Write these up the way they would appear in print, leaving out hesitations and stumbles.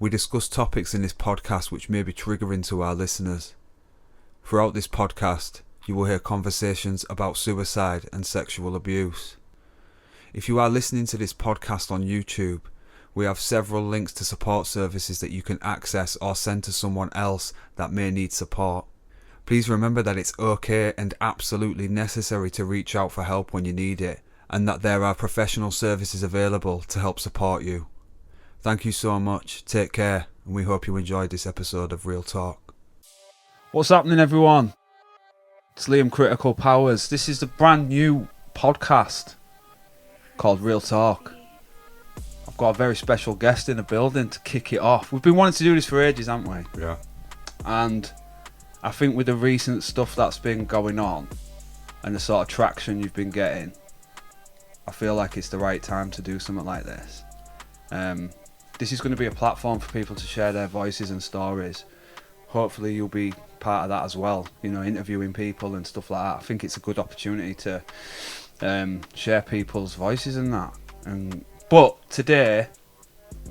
We discuss topics in this podcast which may be triggering to our listeners. Throughout this podcast, you will hear conversations about suicide and sexual abuse. If you are listening to this podcast on YouTube, we have several links to support services that you can access or send to someone else that may need support. Please remember that it's okay and absolutely necessary to reach out for help when you need it, and that there are professional services available to help support you. Thank you so much, take care, and we hope you enjoyed this episode of Real Talk. What's happening, everyone? It's Liam Kritikal Powers. This is the brand new podcast called Real Talk. I've got a very special guest in the building to kick it off. We've been wanting to do this for ages, haven't we? Yeah. And I think with the recent stuff that's been going on and the sort of traction you've been getting, I feel like it's the right time to do something like this. This is going to be a platform for people to share their voices and stories. Hopefully you'll be part of that as well, you know, interviewing people and stuff like that. I think it's a good opportunity to share people's voices and that. But today,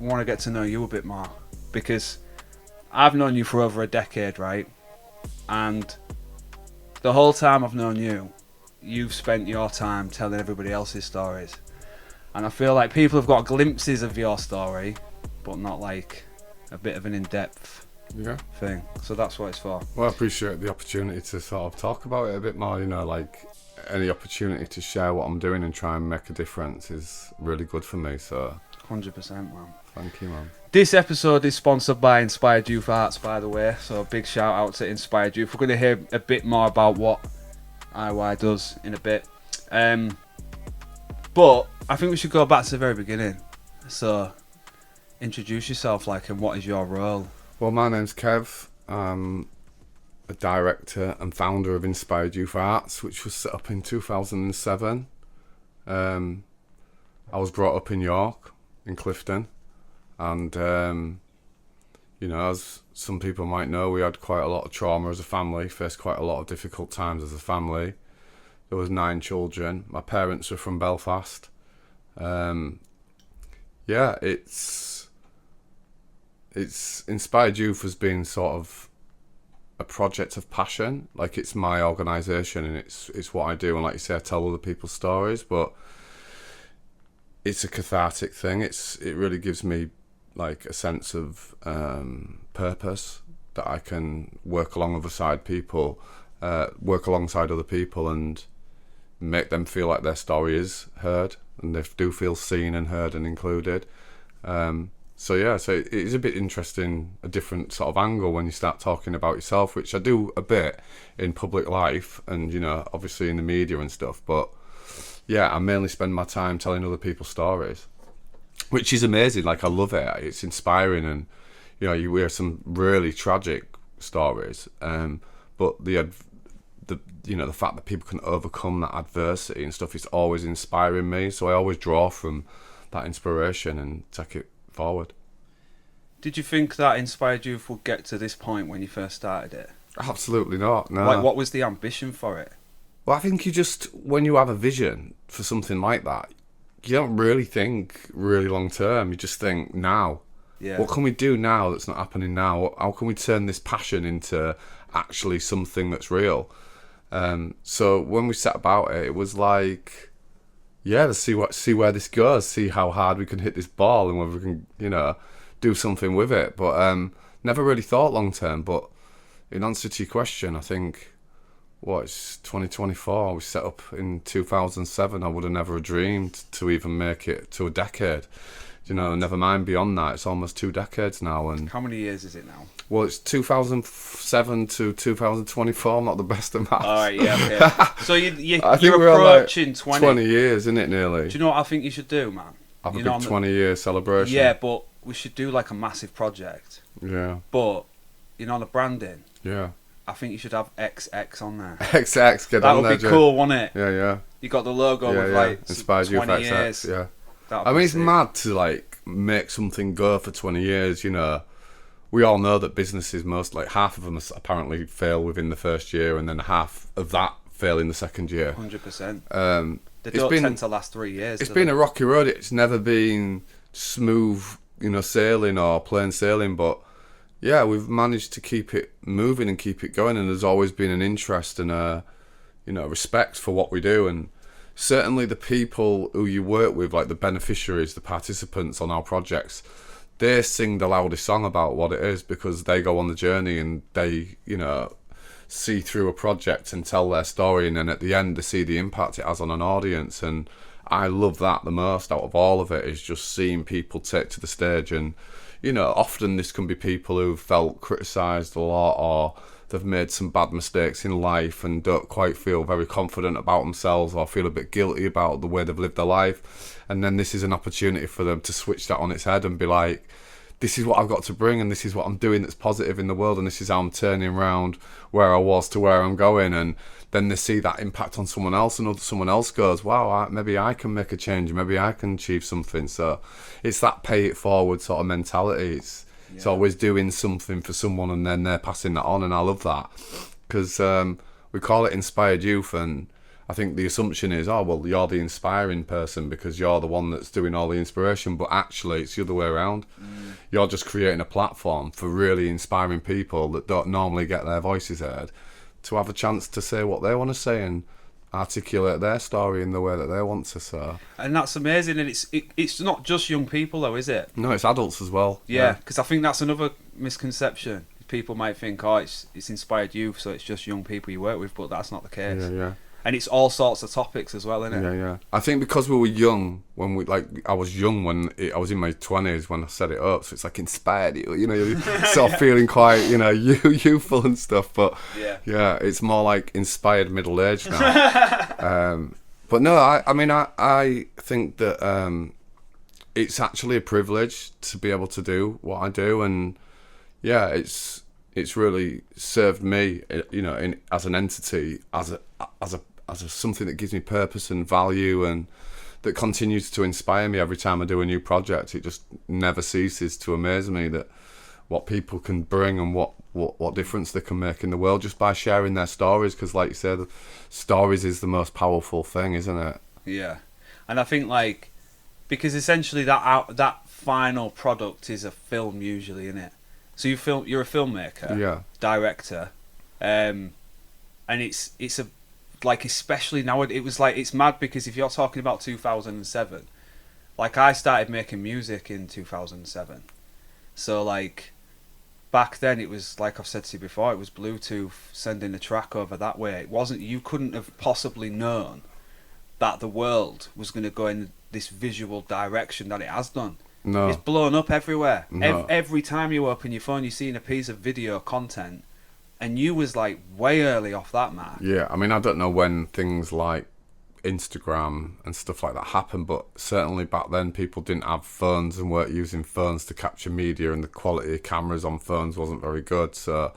I want to get to know you a bit more, because I've known you for over a decade, right? And the whole time I've known you, you've spent your time telling everybody else's stories. And I feel like people have got glimpses of your story, but not like a bit of an in-depth thing. So that's what it's for. Well, I appreciate the opportunity to sort of talk about it a bit more, you know, like any opportunity to share what I'm doing and try and make a difference is really good for me, so 100%, man. Thank you, man. This episode is sponsored by InspiredYouthArts, by the way, so a big shout out to Inspired Youth. We're going to hear a bit more about what IY does in a bit. But I think we should go back to the very beginning. So, introduce yourself, like, and what is your role? Well, my name's Kev. I'm a director and founder of InspiredYouthArts, which was set up in 2007. I was brought up in York, in Clifton, and you know, as some people might know, we had quite a lot of trauma as a family, faced quite a lot of difficult times as a family. There was 9 children. My parents are from Belfast. It's Inspired Youth has been sort of a project of passion. Like, it's my organisation and it's what I do. And like you say, I tell other people's stories, but it's a cathartic thing. It really gives me like a sense of purpose, that I can work alongside other people and make them feel like their story is heard and they do feel seen and heard and included. So it is a bit interesting, a different sort of angle when you start talking about yourself, which I do a bit in public life and, you know, obviously in the media and stuff. But yeah, I mainly spend my time telling other people's stories, which is amazing. Like, I love it. It's inspiring, and, you know, you hear some really tragic stories, but the fact that people can overcome that adversity and stuff is always inspiring me. So I always draw from that inspiration and take it forward. Did you think that Inspired Youth would get to this point when you first started it? Absolutely not, no. Like, what was the ambition for it? Well, I think when you have a vision for something like that, you don't really think really long term. You just think now. Yeah. What can we do now that's not happening now? How can we turn this passion into actually something that's real? So when we set about it, it was like, yeah, let's see where this goes, see how hard we can hit this ball and whether we can, you know, do something with it. But never really thought long term. But in answer to your question, I think, it's 2024. We set up in 2007. I would have never dreamed to even make it to a decade. You know, never mind beyond that. It's almost 2 decades now. And how many years is it now? Well, it's 2007 to 2024. I'm not the best at maths. All right, yeah. Okay. So you're approaching 20 years, isn't it, nearly? Do you know what I think you should do, man? Have a big 20-year celebration. Yeah, but we should do like a massive project. Yeah. But, you know, the branding. Yeah. I think you should have XX on there. XX, get on there. That would be cool, wouldn't it? Yeah, yeah. You got the logo with like Inspired 20 Youth years. XX, yeah. I mean, it's mad to like make something go for 20 years, you know. We all know that businesses, half of them apparently fail within the first year, and then half of that fail in the second year. 100%. They don't tend to last 3 years. It's been a rocky road. It's never been smooth sailing or plain sailing, but yeah, we've managed to keep it moving and keep it going, and there's always been an interest and a respect for what we do. And certainly the people who you work with, like the beneficiaries, the participants on our projects, they sing the loudest song about what it is, because they go on the journey and they see through a project and tell their story, and then at the end they see the impact it has on an audience. And I love that the most out of all of it, is just seeing people take to the stage. And often this can be people who've felt criticised a lot, or they've made some bad mistakes in life and don't quite feel very confident about themselves, or feel a bit guilty about the way they've lived their life. And then this is an opportunity for them to switch that on its head and be like, this is what I've got to bring, and this is what I'm doing that's positive in the world, and this is how I'm turning around where I was to where I'm going. And then they see that impact on someone else, and someone else goes, wow, maybe I can make a change, maybe I can achieve something. So it's that pay it forward sort of mentality. It's always doing something for someone, and then they're passing that on. And I love that, because we call it Inspired Youth, and I think the assumption is, oh, well, you're the inspiring person because you're the one that's doing all the inspiration, but actually it's the other way around. You're just creating a platform for really inspiring people that don't normally get their voices heard to have a chance to say what they want to say and articulate their story in the way that they want to. So, and that's amazing. And it's not just young people though, is it? No, it's adults as well. Yeah, because I think that's another misconception. People might think, oh, it's Inspired Youth, so it's just young people you work with, but that's not the case. Yeah. And it's all sorts of topics as well, isn't it? Yeah. I think because we were young when I was young when I was in my 20s when I set it up, so it's like inspired you, you're sort of feeling quite, youthful and stuff. But yeah, it's more like inspired middle age now. But no, I think that it's actually a privilege to be able to do what I do, and yeah, it's really served me, as an entity, as a something that gives me purpose and value, and that continues to inspire me every time I do a new project. It just never ceases to amaze me that what people can bring and what difference they can make in the world just by sharing their stories. Because, like you said, stories is the most powerful thing, isn't it? Yeah, and I think because essentially that final product is a film usually, isn't it? So you're a filmmaker, director, and it's a especially now it was it's mad, because if you're talking about 2007, I started making music in 2007, so back then it was I've said to you before, it was Bluetooth, sending the track over that way. You couldn't have possibly known that the world was going to go in this visual direction that it has done. No. It's blown up everywhere. No. Every time you open your phone, you're seeing a piece of video content, and you was way early off that mark. Yeah, I don't know when things like Instagram and stuff like that happened, but certainly back then people didn't have phones and weren't using phones to capture media, and the quality of cameras on phones wasn't very good. So,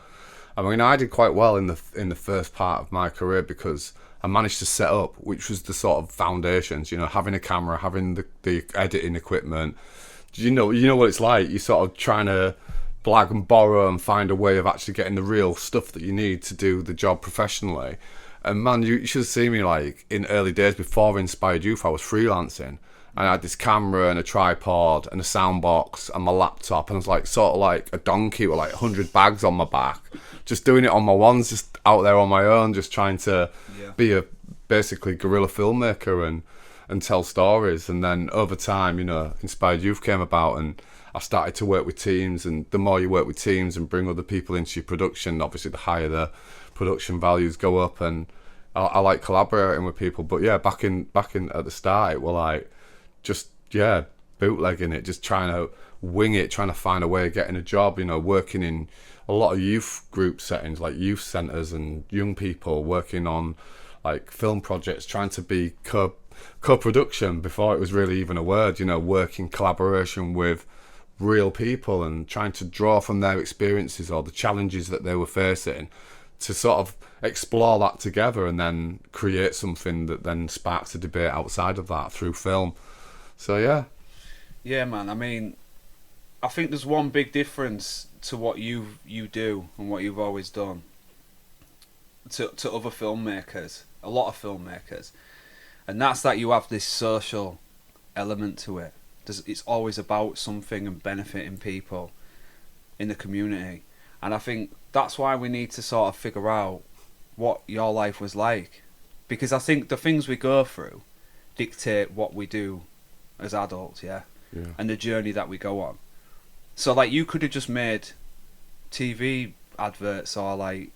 I did quite well in the first part of my career, because I managed to set up, which was the sort of foundations, having a camera, having the editing equipment. You know what it's like. You're sort of trying to blag and borrow and find a way of actually getting the real stuff that you need to do the job professionally. And man, you should have seen me in early days before Inspired Youth. I was freelancing, and I had this camera and a tripod and a sound box and my laptop, and I was sort of like a donkey with 100 bags on my back, just doing it on my ones, just out there on my own, just trying to be a basically guerrilla filmmaker and tell stories. And then over time, Inspired Youth came about, and I started to work with teams, and the more you work with teams and bring other people into your production, obviously the higher the production values go up. And I like collaborating with people. But yeah, back in at the start, it were bootlegging it, just trying to wing it, trying to find a way of getting a job, working in a lot of youth group settings, like youth centres, and young people working on film projects, trying to be co-production before it was really even a word, work in collaboration with real people and trying to draw from their experiences or the challenges that they were facing to sort of explore that together, and then create something that then sparks a debate outside of that through film. So yeah man, I think there's one big difference to what you do and what you've always done to other filmmakers, a lot of filmmakers, and that's that you have this social element to it. It's always about something and benefiting people in the community. And I think that's why we need to sort of figure out what your life was like. Because I think the things we go through dictate what we do as adults, yeah? And the journey that we go on. So, like, you could have just made TV adverts or, like,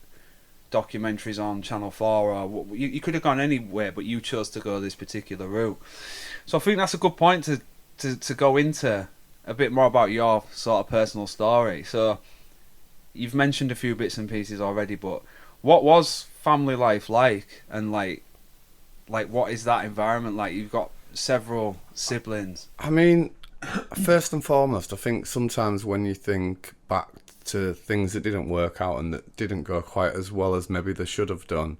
documentaries on Channel 4, or you could have gone anywhere, but you chose to go this particular route. So I think that's a good point to go into a bit more about your sort of personal story. So you've mentioned a few bits and pieces already, but what was family life like, and like what is that environment like? You've got several siblings. I mean, first and foremost, I think sometimes when you think back to things that didn't work out and that didn't go quite as well as maybe they should have done,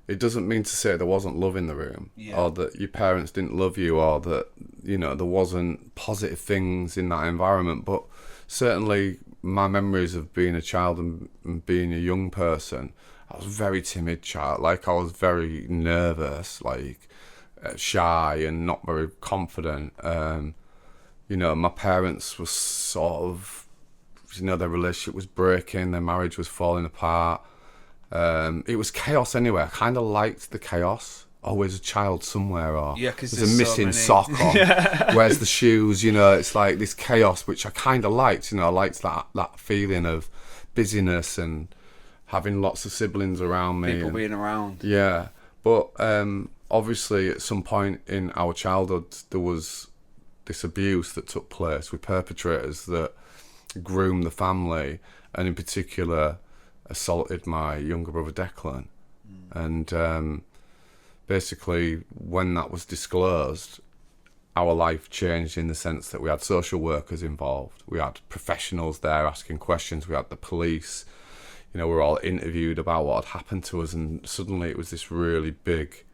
it doesn't mean to say there wasn't love in the room, or that your parents didn't love you, or that, you know, there wasn't positive things in that environment. But certainly my memories of being a child and being a young person, I was a very timid child. Like, I was very nervous, like shy and not very confident. You know, my parents were sort of, you know, their relationship was breaking, their marriage was falling apart. It was chaos anyway. I kind of liked the chaos. Always a child somewhere, or there's a missing sock, or where's the shoes, you know. It's like this chaos, which I kind of liked, you know. I liked that feeling of busyness and having lots of siblings around me. People being around. Yeah. But obviously at some point in our childhood, there was this abuse that took place with perpetrators that groomed the family, and in particular assaulted my younger brother Declan. And basically when that was disclosed, our life changed in the sense that we had social workers involved, we had professionals there asking questions, we had the police, you know, we were all interviewed about what had happened to us, and suddenly it was this really big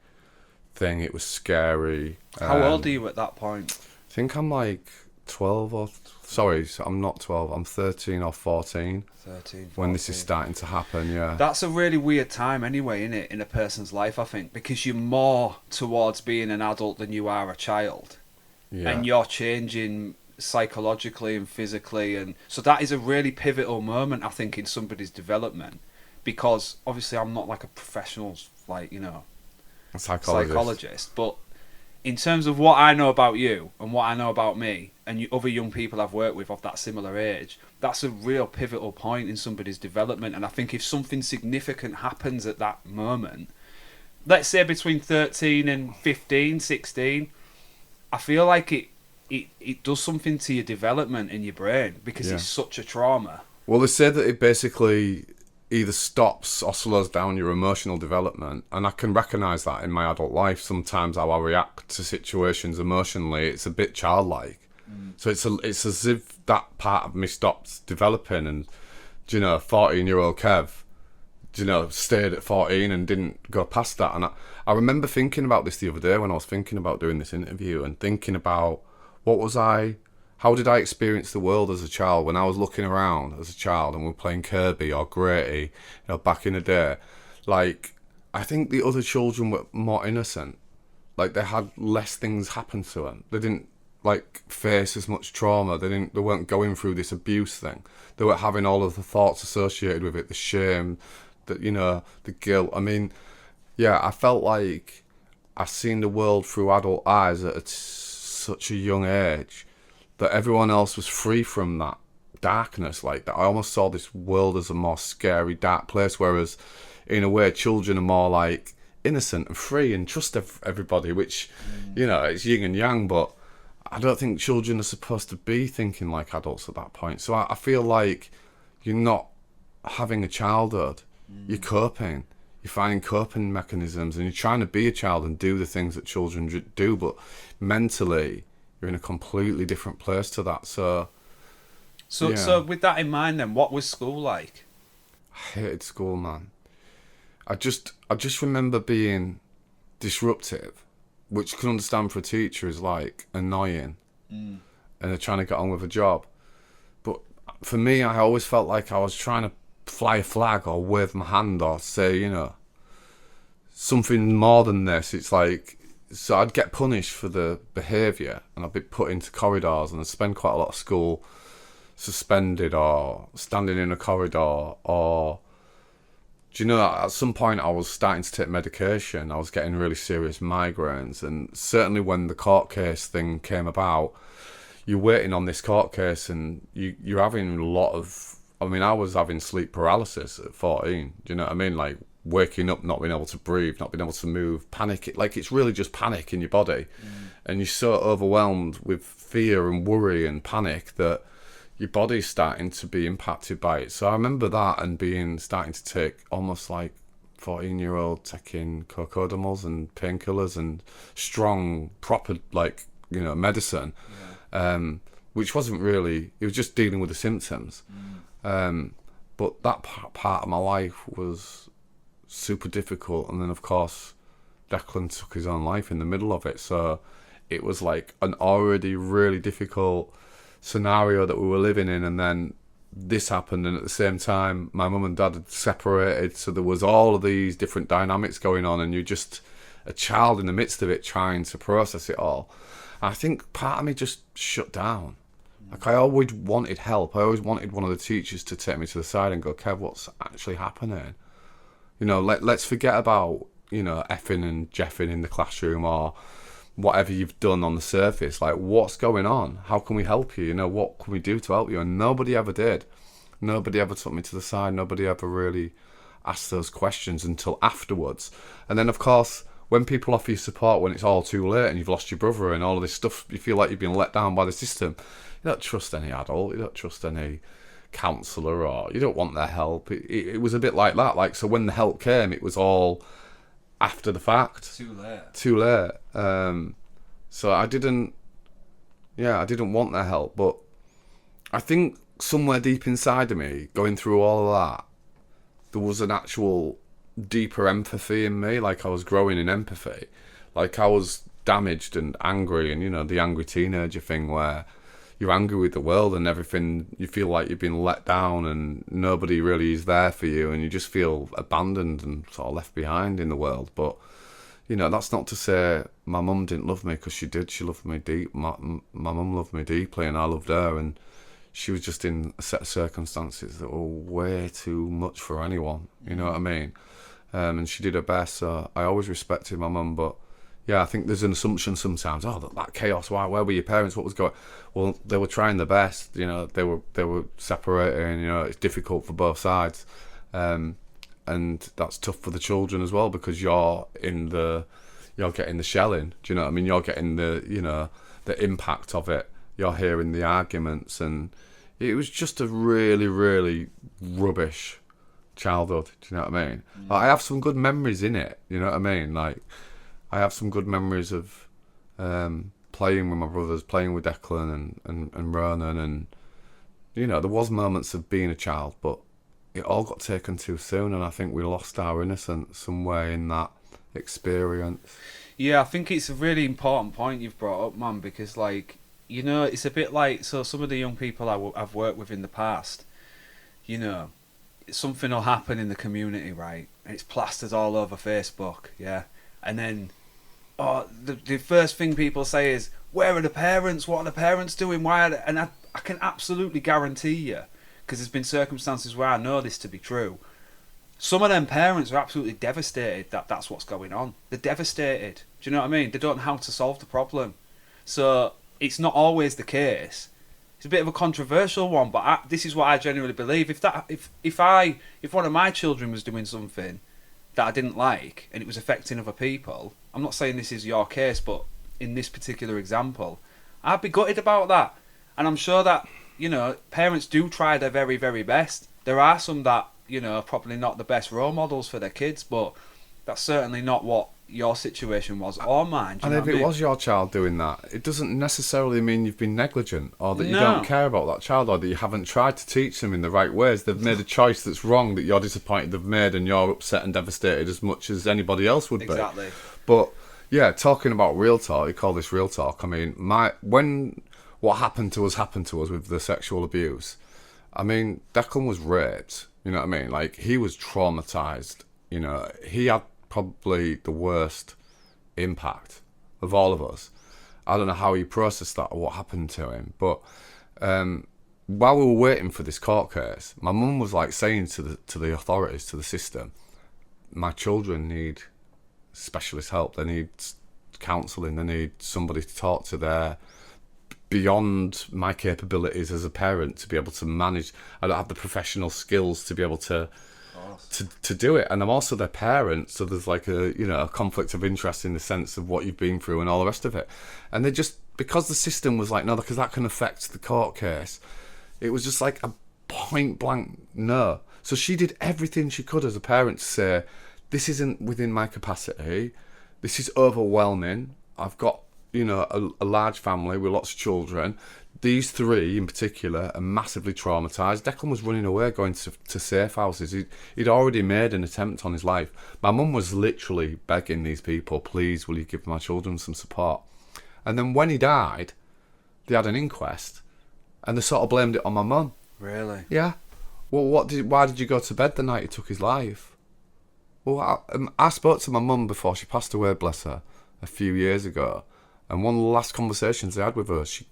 thing. It was scary. How old are you at that point? I think I'm like 12 or... Sorry, I'm not 12. I'm 13 or 14. 13, 14. When this is starting to happen, yeah. That's a really weird time anyway, isn't it, in a person's life, I think, because you're more towards being an adult than you are a child. Yeah. And you're changing psychologically and physically, and so that is a really pivotal moment, I think, in somebody's development, because obviously I'm not like a professional, like, you know, a psychologist, but in terms of what I know about you and what I know about me and other young people I've worked with of that similar age, that's a real pivotal point in somebody's development. And I think if something significant happens at that moment, let's say between 13 and 15, 16, I feel like it does something to your development in your brain, because it's such a trauma. Well, they say that it basically either stops or slows down your emotional development, and I can recognise that in my adult life. Sometimes how I react to situations emotionally, it's a bit childlike. So it's as if that part of me stopped developing, and, you know, 14-year-old Kev, you know, stayed at 14 and didn't go past that. And I remember thinking about this the other day when I was thinking about doing this interview, and thinking about how did I experience the world as a child when I was looking around as a child and we were playing Kirby or Grady, you know, back in the day. Like, I think the other children were more innocent. Like, they had less things happen to them. They didn't, like, face as much trauma. They weren't going through this abuse thing. They weren't having all of the thoughts associated with it, the shame, the, you know, the guilt. I mean, yeah, I felt like I seen the world through adult eyes at such a young age, that everyone else was free from that darkness. Like, that I almost saw this world as a more scary, dark place, whereas in a way children are more like innocent and free and trust everybody, which, you know, it's yin and yang, but I don't think children are supposed to be thinking like adults at that point. So I feel like you're not having a childhood, you're coping. You're finding coping mechanisms, and you're trying to be a child and do the things that children do, but mentally you're in a completely different place to that. So with that in mind, then, what was school like? I hated school, man. I just remember being disruptive, which I can understand for a teacher is like annoying, and they're trying to get on with a job. But for me, I always felt like I was trying to fly a flag or wave my hand or say, you know, something more than this. It's like so I'd get punished for the behaviour, and I'd be put into corridors, and I'd spend quite a lot of school suspended or standing in a corridor. Or do you know, at some point I was starting to take medication. I was getting really serious migraines, and certainly when the court case thing came about, you're waiting on this court case, and you're having a lot of, I mean, I was having sleep paralysis at 14. Do you know what I mean? Like waking up, not being able to breathe, not being able to move, panic. Like it's really just panic in your body. And you're so overwhelmed with fear and worry and panic that your body's starting to be impacted by it. So I remember that, and starting to take, almost like 14-year-old, taking cocodamals and painkillers and strong, proper, like, you know, medicine, which wasn't really, it was just dealing with the symptoms. But that part of my life was super difficult. And then, of course, Declan took his own life in the middle of it. So it was like an already really difficult scenario that we were living in, and then this happened, and at the same time my mum and dad had separated, so there was all of these different dynamics going on, and you're just a child in the midst of it trying to process it all. And I think part of me just shut down. Like, I always wanted help. I always wanted one of the teachers to take me to the side and go, Kev, what's actually happening? You know, let's forget about, you know, effing and jeffing in the classroom or whatever you've done on the surface. Like, what's going on? How can we help you? You know, what can we do to help you? And nobody ever did. Nobody ever took me to the side. Nobody ever really asked those questions until afterwards. And then, of course, when people offer you support when it's all too late and you've lost your brother and all of this stuff, you feel like you've been let down by the system. You don't trust any adult. You don't trust any counsellor, or you don't want their help. It was a bit like that. Like, so when the help came, it was all after the fact. Too late. So I didn't want their help. But I think somewhere deep inside of me, going through all of that, there was an actual deeper empathy in me. Like, I was growing in empathy. Like, I was damaged and angry, and, you know, the angry teenager thing where you're angry with the world and everything. You feel like you've been let down and nobody really is there for you, and you just feel abandoned and sort of left behind in the world. But, you know, that's not to say my mum didn't love me, because she did. She loved me deep. My mum loved me deeply, and I loved her, and she was just in a set of circumstances that were way too much for anyone. You know what I mean? And she did her best, so I always respected my mum. But yeah, I think there's an assumption sometimes, that chaos, where were your parents, what was going on? Well, they were trying their best, you know, they were separating, you know, it's difficult for both sides, and that's tough for the children as well, because you're getting the shelling, do you know what I mean? You're getting the, you know, the impact of it, you're hearing the arguments, and it was just a really, really rubbish childhood, do you know what I mean? Like, I have some good memories in it, you know what I mean? Like, I have some good memories of playing with my brothers, playing with Declan and Ronan, and, you know, there was moments of being a child, but it all got taken too soon, and I think we lost our innocence somewhere in that experience. Yeah, I think it's a really important point you've brought up, man, because, like, you know, it's a bit like, so some of the young people I've worked with in the past, you know, something will happen in the community, right, and it's plastered all over Facebook, yeah, and then the first thing people say is, where are the parents? What are the parents doing? Why are they? And I can absolutely guarantee you, because there's been circumstances where I know this to be true, some of them parents are absolutely devastated that that's what's going on. They're devastated. Do you know what I mean? They don't know how to solve the problem. So it's not always the case. It's a bit of a controversial one, but this is what I genuinely believe. If one of my children was doing something that I didn't like and it was affecting other people, I'm not saying this is your case, but in this particular example, I'd be gutted about that. And I'm sure that, you know, parents do try their very, very best. There are some that, you know, are probably not the best role models for their kids, but that's certainly not what your situation was or mine. And if it was your child doing that, it doesn't necessarily mean you've been negligent, or that you don't care about that child, or that you haven't tried to teach them in the right ways. They've made a choice that's wrong, that you're disappointed they've made, and you're upset and devastated as much as anybody else would be. Exactly. But yeah, talking about real talk, you call this real talk. I mean, when what happened to us with the sexual abuse, I mean, Declan was raped, you know what I mean? Like, he was traumatised, you know, he had probably the worst impact of all of us. I don't know how he processed that or what happened to him, but while we were waiting for this court case, my mum was like saying to the authorities, to the system, my children need specialist help. They need counselling. They need somebody to talk to. They're beyond my capabilities as a parent to be able to manage. I don't have the professional skills to be able to do it, and I'm also their parent, so there's like a conflict of interest in the sense of what you've been through and all the rest of it. And they just, because the system was like, no, because that can affect the court case, it was just like a point blank no. So she did everything she could as a parent to say, this isn't within my capacity, this is overwhelming, I've got a large family with lots of children. These three in particular are massively traumatised. Declan was running away, going to safe houses. He'd already made an attempt on his life. My mum was literally begging these people, please, will you give my children some support? And then when he died, they had an inquest, and they sort of blamed it on my mum. Really? Yeah. Well, why did you go to bed the night he took his life? Well, I spoke to my mum before she passed away, bless her, a few years ago. And one of the last conversations I had with her, she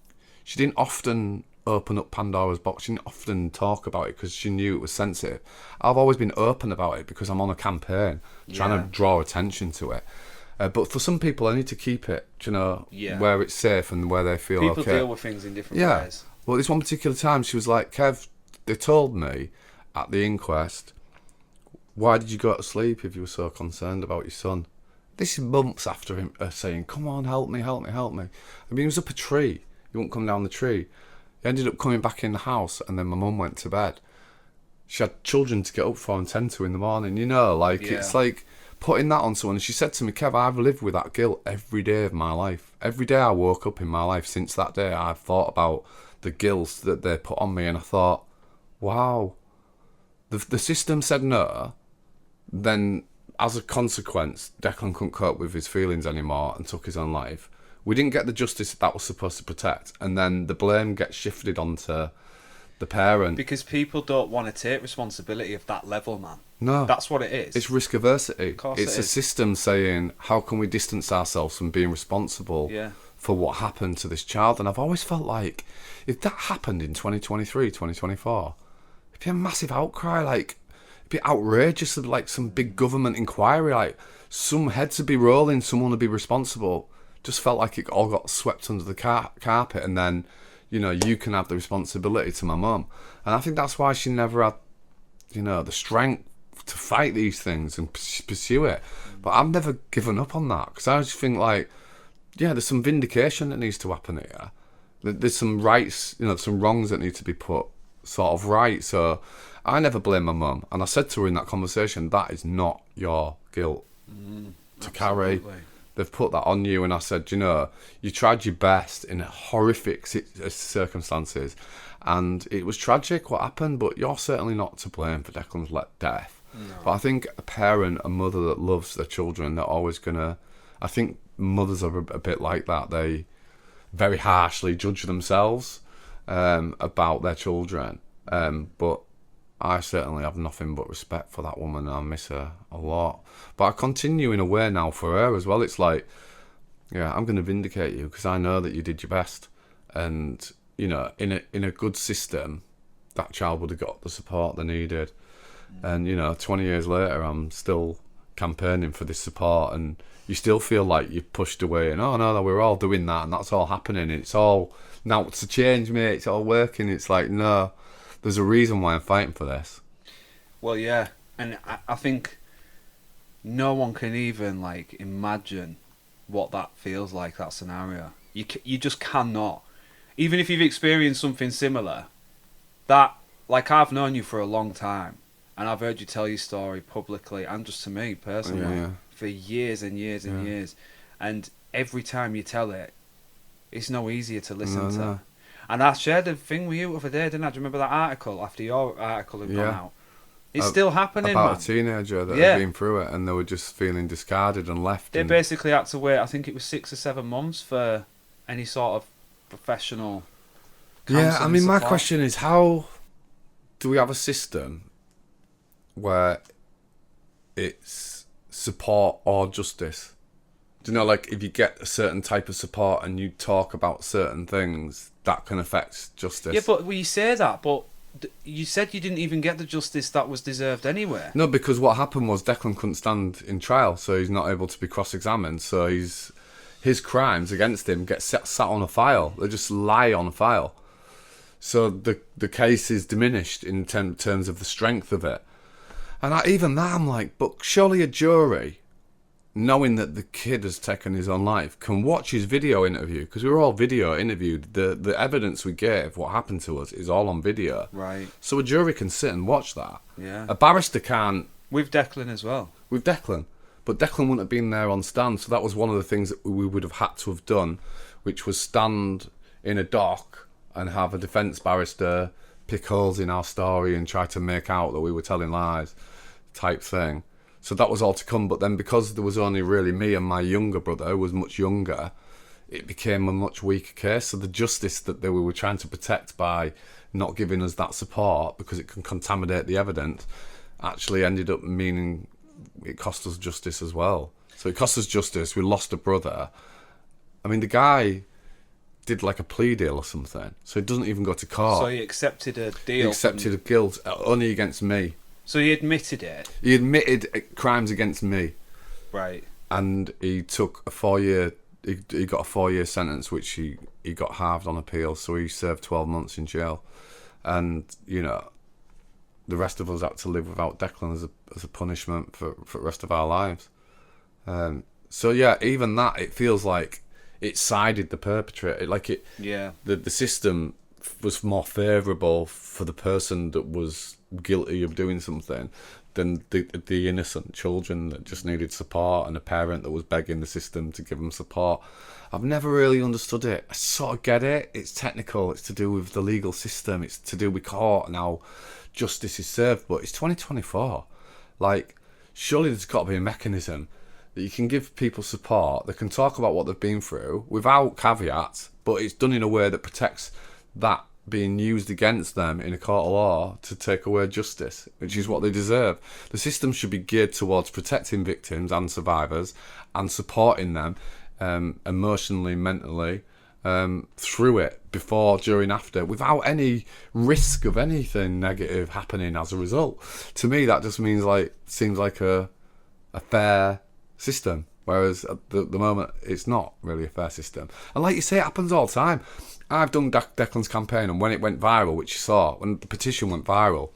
didn't often open up Pandora's box. She didn't often talk about it because she knew it was sensitive. I've always been open about it because I'm on a campaign trying to draw attention to it. But for some people, I need to keep it, where it's safe and where they feel People okay. deal with things in different ways. Well, this one particular time, she was like, Kev, they told me at the inquest, why did you go to sleep if you were so concerned about your son? This is months after him saying, come on, help me, help me, help me. I mean, he was up a tree. He wouldn't come down the tree. He ended up coming back in the house, and then my mum went to bed. She had children to get up for and tend to in the morning, It's like putting that on someone. And she said to me, Kev, I've lived with that guilt every day of my life. Every day I woke up in my life since that day, I've thought about the guilt that they put on me, and I thought, wow, the system said no, then as a consequence, Declan couldn't cope with his feelings anymore and took his own life. We didn't get the justice that was supposed to protect, and then the blame gets shifted onto the parent. Because people don't want to take responsibility of that level, man. No. That's what it is. It's risk aversity. Of course it's it a is. system saying, how can we distance ourselves from being responsible for what happened to this child? And I've always felt like, if that happened in 2023, 2024, it'd be a massive outcry, it'd be outrageous, like some big government inquiry, some heads would be rolling, someone would be responsible. Just felt like it all got swept under the carpet, and then, you can have the responsibility to my mum. And I think that's why she never had, the strength to fight these things and pursue it. But I've never given up on that, because I just think there's some vindication that needs to happen here. There's some rights, some wrongs that need to be put sort of right. So I never blame my mum, and I said to her in that conversation, that is not your guilt to carry. They've put that on you, and I said, you tried your best in horrific circumstances, and it was tragic what happened, but you're certainly not to blame for Declan's death. No. But I think a parent, a mother that loves their children, they're always I think mothers are a bit like that. They very harshly judge themselves about their children, but I certainly have nothing but respect for that woman, and I miss her a lot. But I continue in a way now for her as well. It's like, I'm going to vindicate you because I know that you did your best. And, in a good system, that child would have got the support they needed. And, 20 years later, I'm still campaigning for this support, and you still feel like you're pushed away, and, oh, no, we're all doing that, and that's all happening. It's all, now it's a change, mate, it's all working. It's like, no, there's a reason why I'm fighting for this. Well, yeah, and I think no one can even imagine what that feels like, that scenario. You just cannot. Even if you've experienced something similar, that, I've known you for a long time, and I've heard you tell your story publicly and just to me personally for years and years and years, and every time you tell it, it's no easier to listen to. No. And I shared a thing with you the other day, didn't I? Do you remember that article after your article had gone out? It's still happening, about man. A teenager that had been through it, and they were just feeling discarded and left. They basically had to wait, I think it was 6 or 7 months for any sort of professional counselling. I mean, support. my question is, how do we have a system where it's support or justice? Do you know, like, if you get a certain type of support and you talk about certain things, that can affect justice. Yeah, but you say that, but you said you didn't even get the justice that was deserved anyway. No, because what happened was Declan couldn't stand in trial, so he's not able to be cross-examined. So his crimes against him get sat on a file. They just lie on a file. So the case is diminished in terms of the strength of it. And even that, I'm like, but surely a jury, knowing that the kid has taken his own life, can watch his video interview, because we were all video interviewed. The evidence we gave, what happened to us, is all on video. Right. So a jury can sit and watch that. Yeah. A barrister can't. With Declan as well. With Declan. But Declan wouldn't have been there on stand, so that was one of the things that we would have had to have done, which was stand in a dock and have a defence barrister pick holes in our story and try to make out that we were telling lies, type thing. So that was all to come, but then because there was only really me and my younger brother, who was much younger, it became a much weaker case. So the justice that we were trying to protect by not giving us that support, because it can contaminate the evidence, actually ended up meaning it cost us justice as well. So it cost us justice. We lost a brother. I mean, the guy did like a plea deal or something, so he doesn't even go to court. So he accepted a deal. He accepted a guilt only against me. So he admitted it. He admitted crimes against me. Right. And he took a 4-year. He got a 4-year sentence, which he got halved on appeal. So he served 12 months in jail, and you know, the rest of us had to live without Declan as a punishment for the rest of our lives. So yeah, even that, it feels like it sided the perpetrator. Like it. Yeah. The system was more favourable for the person that was guilty of doing something than the innocent children that just needed support, and a parent that was begging the system to give them support. I've never really understood it. I sort of get it. It's technical. It's to do with the legal system. It's to do with court and how justice is served. But it's 2024. Like, surely there's got to be a mechanism that you can give people support. They can talk about what they've been through without caveats, but it's done in a way that protects that being used against them in a court of law to take away justice, which is what they deserve. The system should be geared towards protecting victims and survivors and supporting them emotionally, mentally, through it, before, during, after, without any risk of anything negative happening as a result. To me, that just seems like a fair system, whereas at the moment it's not really a fair system. And like you say, it happens all the time. I've done Declan's campaign, and when it went viral, which you saw, when the petition went viral,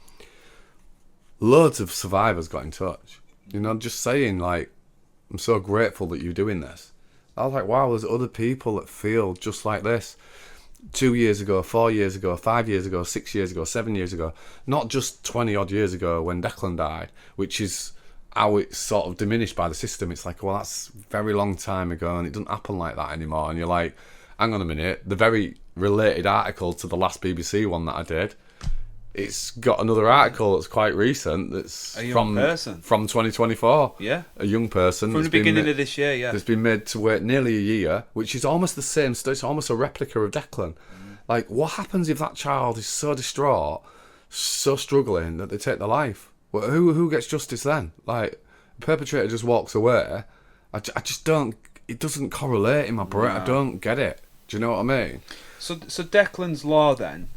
loads of survivors got in touch. You know, just saying, like, I'm so grateful that you're doing this. I was like, wow, there's other people that feel just like this. 2 years ago, 4 years ago, 5 years ago, 6 years ago, 7 years ago. Not just 20 odd years ago when Declan died, which is how it's sort of diminished by the system. It's like, well, that's a very long time ago, and it doesn't happen like that anymore. And you're like, hang on a minute, the very related article to the last BBC one that I did, it's got another article that's quite recent, that's from 2024. Yeah. A young person. From the beginning of this year, yeah. That's been made to wait nearly a year, which is almost the same, it's almost a replica of Declan. Like, what happens if that child is so distraught, so struggling, that they take their life? Well, who gets justice then? Like, the perpetrator just walks away. I just don't, it doesn't correlate in my brain. I don't get it. Do you know what I mean? So Declan's law then,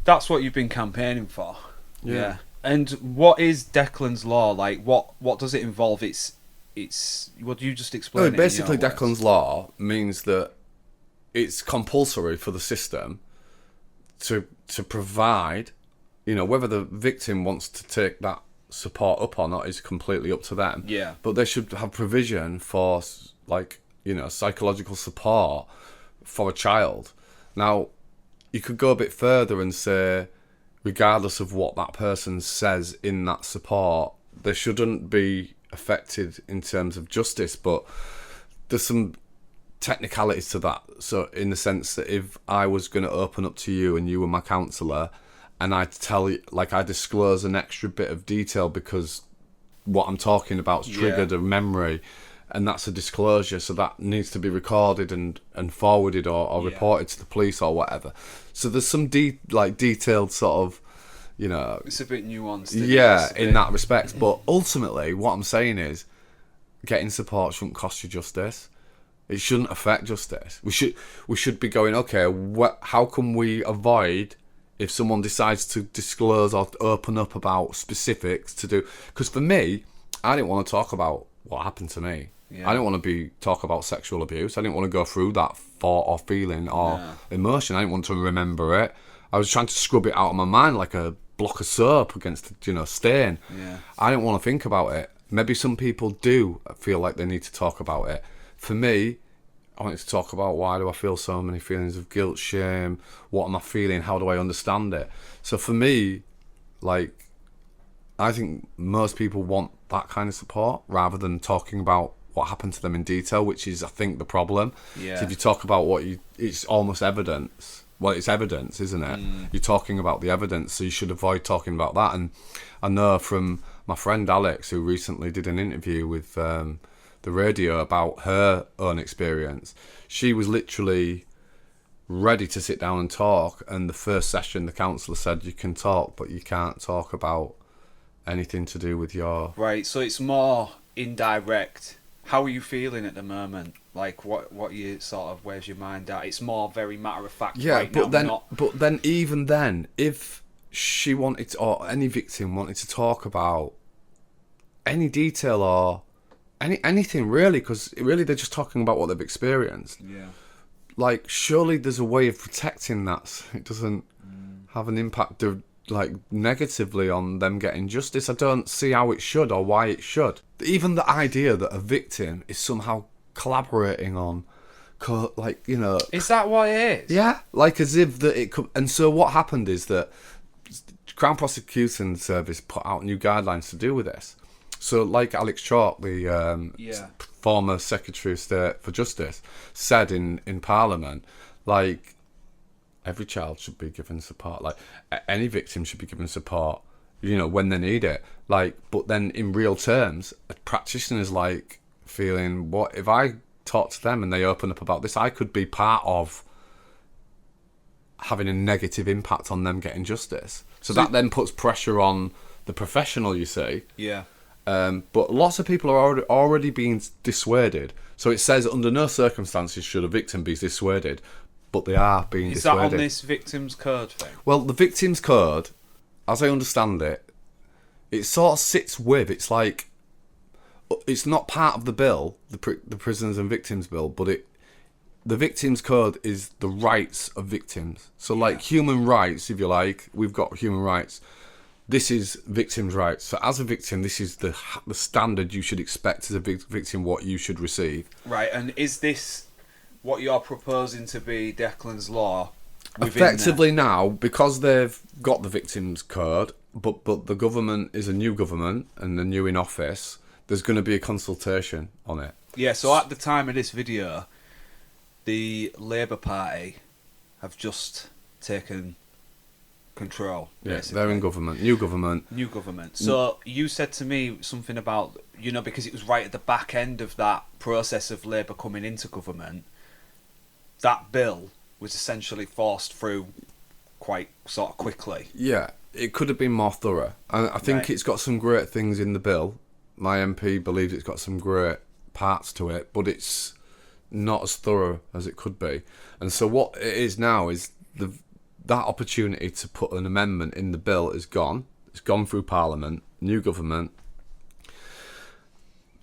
that's what you've been campaigning for. Yeah. And what is Declan's law? Like, what does it involve? It's what you just explained. Basically, Declan's law means that it's compulsory for the system to provide, you know, whether the victim wants to take that support up or not is completely up to them. Yeah. But they should have provision for, like, you know, psychological support for a child. Now, you could go a bit further and say, regardless of what that person says in that support, they shouldn't be affected in terms of justice. But there's some technicalities to that. So in the sense that if I was going to open up to you and you were my counsellor, and I tell you, like, I disclose an extra bit of detail because what I'm talking about's triggered a memory, and that's a disclosure, so that needs to be recorded and forwarded or reported to the police or whatever. So there's some detailed sort of, you know, it's a bit nuanced. Yeah, in that respect. But ultimately, what I'm saying is, getting support shouldn't cost you justice. It shouldn't affect justice. We should be going, okay, how can we avoid if someone decides to disclose or open up about specifics to do? Because for me, I didn't want to talk about what happened to me. Yeah. I didn't want to talk about sexual abuse. I didn't want to go through that thought or feeling or emotion. I didn't want to remember it. I was trying to scrub it out of my mind like a block of soap against, stain. Yeah. I didn't want to think about it. Maybe some people do feel like they need to talk about it. For me, I wanted to talk about why do I feel so many feelings of guilt, shame, what am I feeling, how do I understand it? So for me, like, I think most people want that kind of support rather than talking about what happened to them in detail, which is, I think, the problem. Yeah. So if you talk about it's almost evidence. Well, it's evidence, isn't it? You're talking about the evidence, so you should avoid talking about that. And I know from my friend Alex, who recently did an interview with the radio about her own experience, she was literally ready to sit down and talk, and the first session the counsellor said you can talk but you can't talk about anything to do with your... Right, so it's more indirect. How are you feeling at the moment? Like what you sort of, where's your mind at? It's more very matter of fact. Yeah, right but now, but then even then, if she wanted to, or any victim wanted to talk about any detail or anything really, because really they're just talking about what they've experienced. Yeah. Like, surely there's a way of protecting that so it doesn't have an impact like negatively on them getting justice. I don't see how it should or why it should. Even the idea that a victim is somehow collaborating on, Is that what it is? Yeah, like as if that it could. And so what happened is that Crown Prosecution Service put out new guidelines to deal with this. So, like Alex Chalk, the former Secretary of State for Justice, said in Parliament, like, every child should be given support. Like, any victim should be given support, when they need it. Like, but then in real terms, a practitioner's like feeling, what if I talk to them and they open up about this? I could be part of having a negative impact on them getting justice. So that then puts pressure on the professional, you see. Yeah. But lots of people are already being dissuaded. So it says under no circumstances should a victim be dissuaded, but they are being dissuaded. Is that on this victims code thing? Well, the victims code, as I understand it, it sort of sits with, it's like, it's not part of the bill, the Prisoners and Victims Bill, but the victims code is the rights of victims. So like human rights, if you like, we've got human rights. This is victims' rights. So as a victim, this is the standard you should expect as a victim, what you should receive. Right, and is this what you're proposing to be Declan's law? Effectively now, because they've got the victims code, but the government is a new government and they're new in office, there's going to be a consultation on it. Yeah, so at the time of this video, the Labour Party have just taken control. Yeah, basically. they're in government. New government. So you said to me something about, because it was right at the back end of that process of Labour coming into government, that bill was essentially forced through quite sort of quickly. Yeah, it could have been more thorough. And I think It's got some great things in the bill. My MP believes it's got some great parts to it, but it's not as thorough as it could be. And so what it is now is that opportunity to put an amendment in the bill is gone. It's gone through Parliament, new government.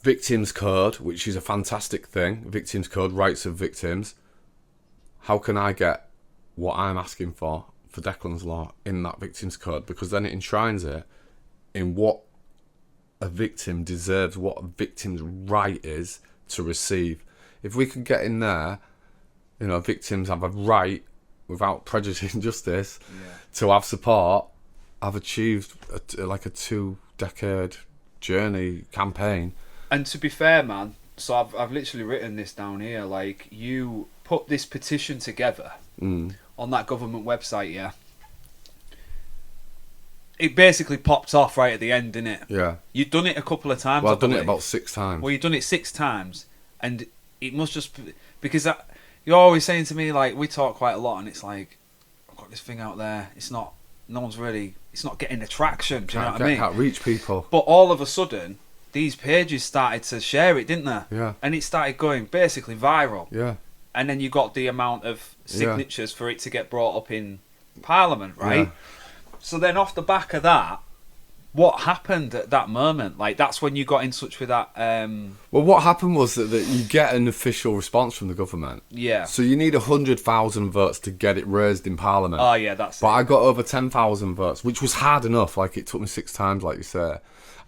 Victims Code, which is a fantastic thing. Victims Code, rights of victims. How can I get what I'm asking for Declan's law in that Victims Code? Because then it enshrines it in what a victim deserves, what a victim's right is to receive. If we could get in there, victims have a right, without prejudicing justice, to have support. I've achieved a 2-decade journey campaign. And to be fair, man, so I've literally written this down here. Like, you put this petition together on that government website, yeah. It basically popped off right at the end, didn't it? Yeah. You've done it a couple of times. Well, I've done it about 6 times. Well, you've done it 6 times, and it must just because you're always saying to me, like, we talk quite a lot, and it's like, I've got this thing out there. It's not. No one's really. It's not getting the traction. Do you know what I mean? Can't reach people. But all of a sudden, these pages started to share it, didn't they? Yeah. And it started going basically viral. Yeah. And then you got the amount of signatures for it to get brought up in Parliament, right? Yeah. So then off the back of that, what happened at that moment? Like, that's when you got in touch with that... Well, what happened was that you get an official response from the government. Yeah. So you need 100,000 votes to get it raised in Parliament. Oh, yeah, that's But I got over 10,000 votes, which was hard enough. Like, it took me 6 times, like you say.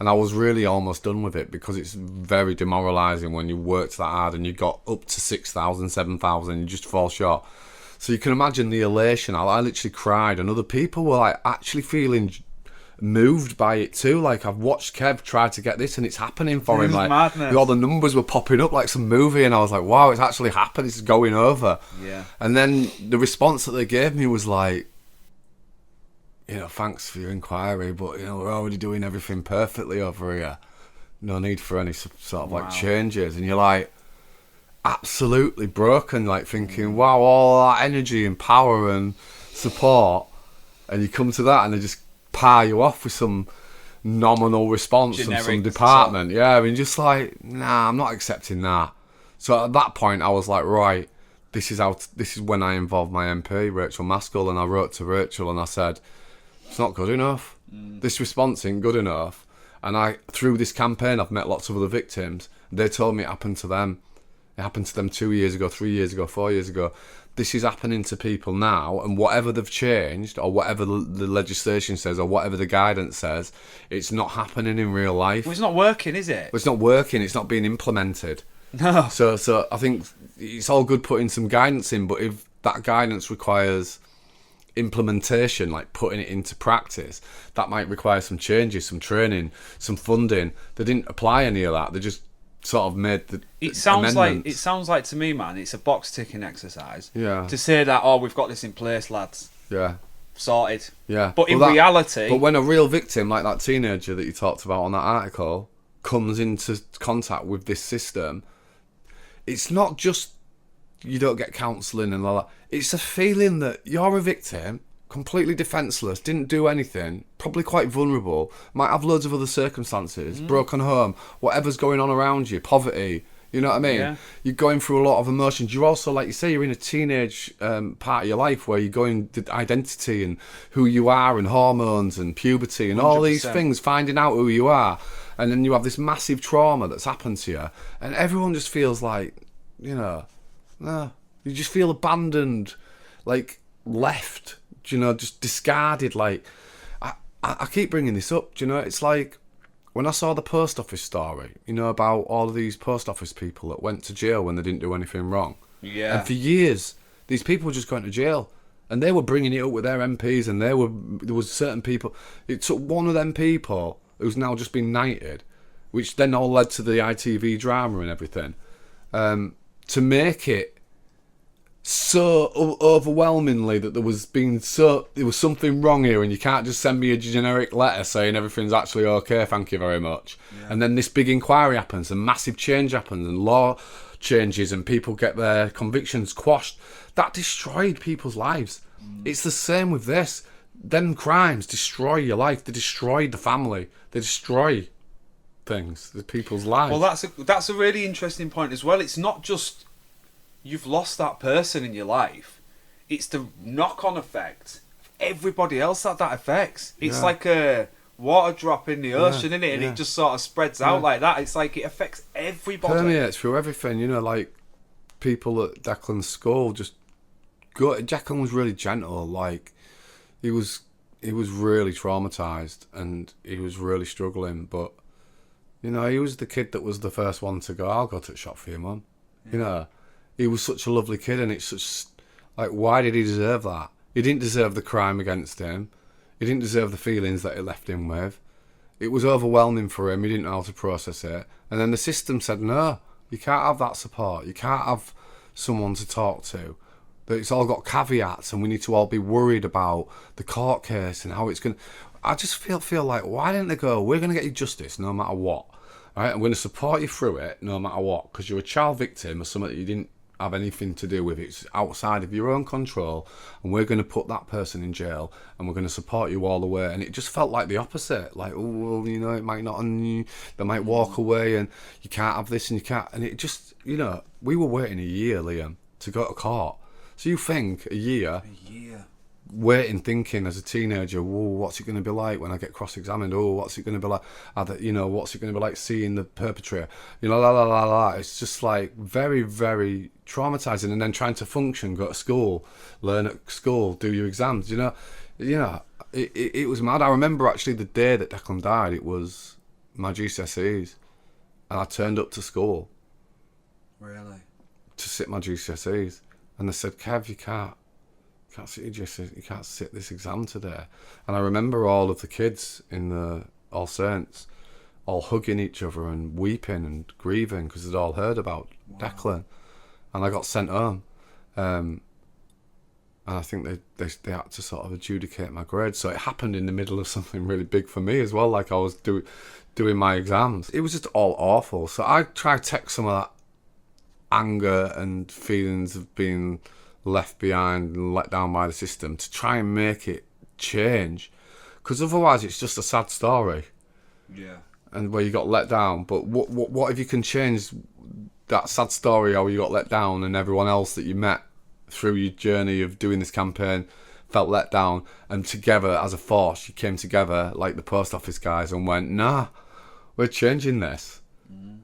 And I was really almost done with it because it's very demoralising when you worked that hard and you got up to 6,000, 7,000 and you just fall short. So you can imagine the elation. I literally cried, and other people were like actually feeling moved by it too. Like, I've watched Kev try to get this and it's happening for him. Like, madness. all the numbers were popping up like some movie, and I was like, wow, it's actually happened. It's going over. Yeah. And then the response that they gave me was like, you know, thanks for your inquiry, but, you know, we're already doing everything perfectly over here. No need for any sort of like changes. And you're like absolutely broken, like thinking, wow, all that energy and power and support, and you come to that and they just par you off with some nominal response from some department. Yeah, I mean, just like, nah, I'm not accepting that. So at that point, I was like, right, this is when I involved my MP, Rachel Maskell, and I wrote to Rachel and I said, it's not good enough. This response ain't good enough. And through this campaign, I've met lots of other victims. They told me it happened to them. It happened to them 2 years ago, 3 years ago, 4 years ago. This is happening to people now, and whatever they've changed, or whatever the legislation says, or whatever the guidance says, it's not happening in real life. Well, it's not working, is it? Well, it's not working. It's not being implemented. No. So I think it's all good putting some guidance in, but if that guidance requires implementation, like putting it into practice, that might require some changes, some training, some funding. They didn't apply any of that. They just sort of made the amendments. It sounds like to me, man, it's a box ticking exercise. Yeah. To say that, oh, we've got this in place, lads. Yeah. Sorted. Yeah. But in reality, but when a real victim like that teenager that you talked about on that article comes into contact with this system, it's not just you don't get counselling and all that. It's a feeling that you're a victim, completely defenceless, didn't do anything, probably quite vulnerable, might have loads of other circumstances, broken home, whatever's going on around you, poverty, you know what I mean? Yeah. You're going through a lot of emotions. You're also, like you say, you're in a teenage part of your life where you're going to identity and who you are and hormones and puberty and 100%. All these things, finding out who you are. And then you have this massive trauma that's happened to you. And everyone just feels like, you know, no, you just feel abandoned, like left, you know, just discarded. Like, I keep bringing this up, you know, it's like when I saw the post office story, you know, about all of these post office people that went to jail when they didn't do anything wrong. Yeah. And for years, these people were just going to jail, and they were bringing it up with their MPs, and there was certain people. It took one of them people who's now just been knighted, which then all led to the ITV drama and everything. To make it so overwhelmingly that there was something wrong here, and you can't just send me a generic letter saying everything's actually okay, thank you very much. Yeah. And then this big inquiry happens, and massive change happens, and law changes, and people get their convictions quashed. That destroyed people's lives. It's the same with this. Them crimes destroy your life. They destroy the family. They destroy things, the people's lives. Well, that's a really interesting point as well. It's not just you've lost that person in your life, it's the knock-on effect of everybody else that affects. It's like a water drop in the ocean, isn't it? And it just sort of spreads out like that. It's like it affects everybody. Permeates through everything, you know, like people at Declan's school just go. Declan was really gentle, like he was really traumatised and he was really struggling, but you know, he was the kid that was the first one to go, I'll go to the shop for you, Mum. You know, he was such a lovely kid, and it's such, like, why did he deserve that? He didn't deserve the crime against him. He didn't deserve the feelings that it left him with. It was overwhelming for him. He didn't know how to process it. And then the system said, no, you can't have that support. You can't have someone to talk to. That it's all got caveats, and we need to all be worried about the court case and how it's going to... I just feel like, why didn't they go, we're going to get you justice no matter what, right? I'm going to support you through it no matter what, because you're a child victim of something that you didn't have anything to do with it. It's outside of your own control, and we're going to put that person in jail, and we're going to support you all the way. And it just felt like the opposite. Like, oh, well, you know, it might not, and they might walk away, and you can't have this, and you can't. And it just, you know, we were waiting a year, Liam, to go to court. So you think a year. Waiting, thinking as a teenager, whoa, what's it going to be like when I get cross-examined? Oh, what's it going to be like? You know, what's it going to be like seeing the perpetrator? You know, la la la la. It's just like very, very traumatizing. And then trying to function, go to school, learn at school, do your exams. You know, it was mad. I remember actually the day that Declan died. It was my GCSEs, and I turned up to school. Really? To sit my GCSEs, and they said, "Kev, you can't sit this exam today." And I remember all of the kids in the All Saints all hugging each other and weeping and grieving because they'd all heard about Declan. And I got sent home, and I think they had to sort of adjudicate my grades. So it happened in the middle of something really big for me as well. Like I was doing my exams. It was just all awful. So I tried to take some of that anger and feelings of being left behind and let down by the system to try and make it change, because otherwise it's just a sad story, and where you got let down. But what if you can change that sad story, how you got let down, and everyone else that you met through your journey of doing this campaign felt let down, and together as a force you came together like the post office guys and went, nah, we're changing this,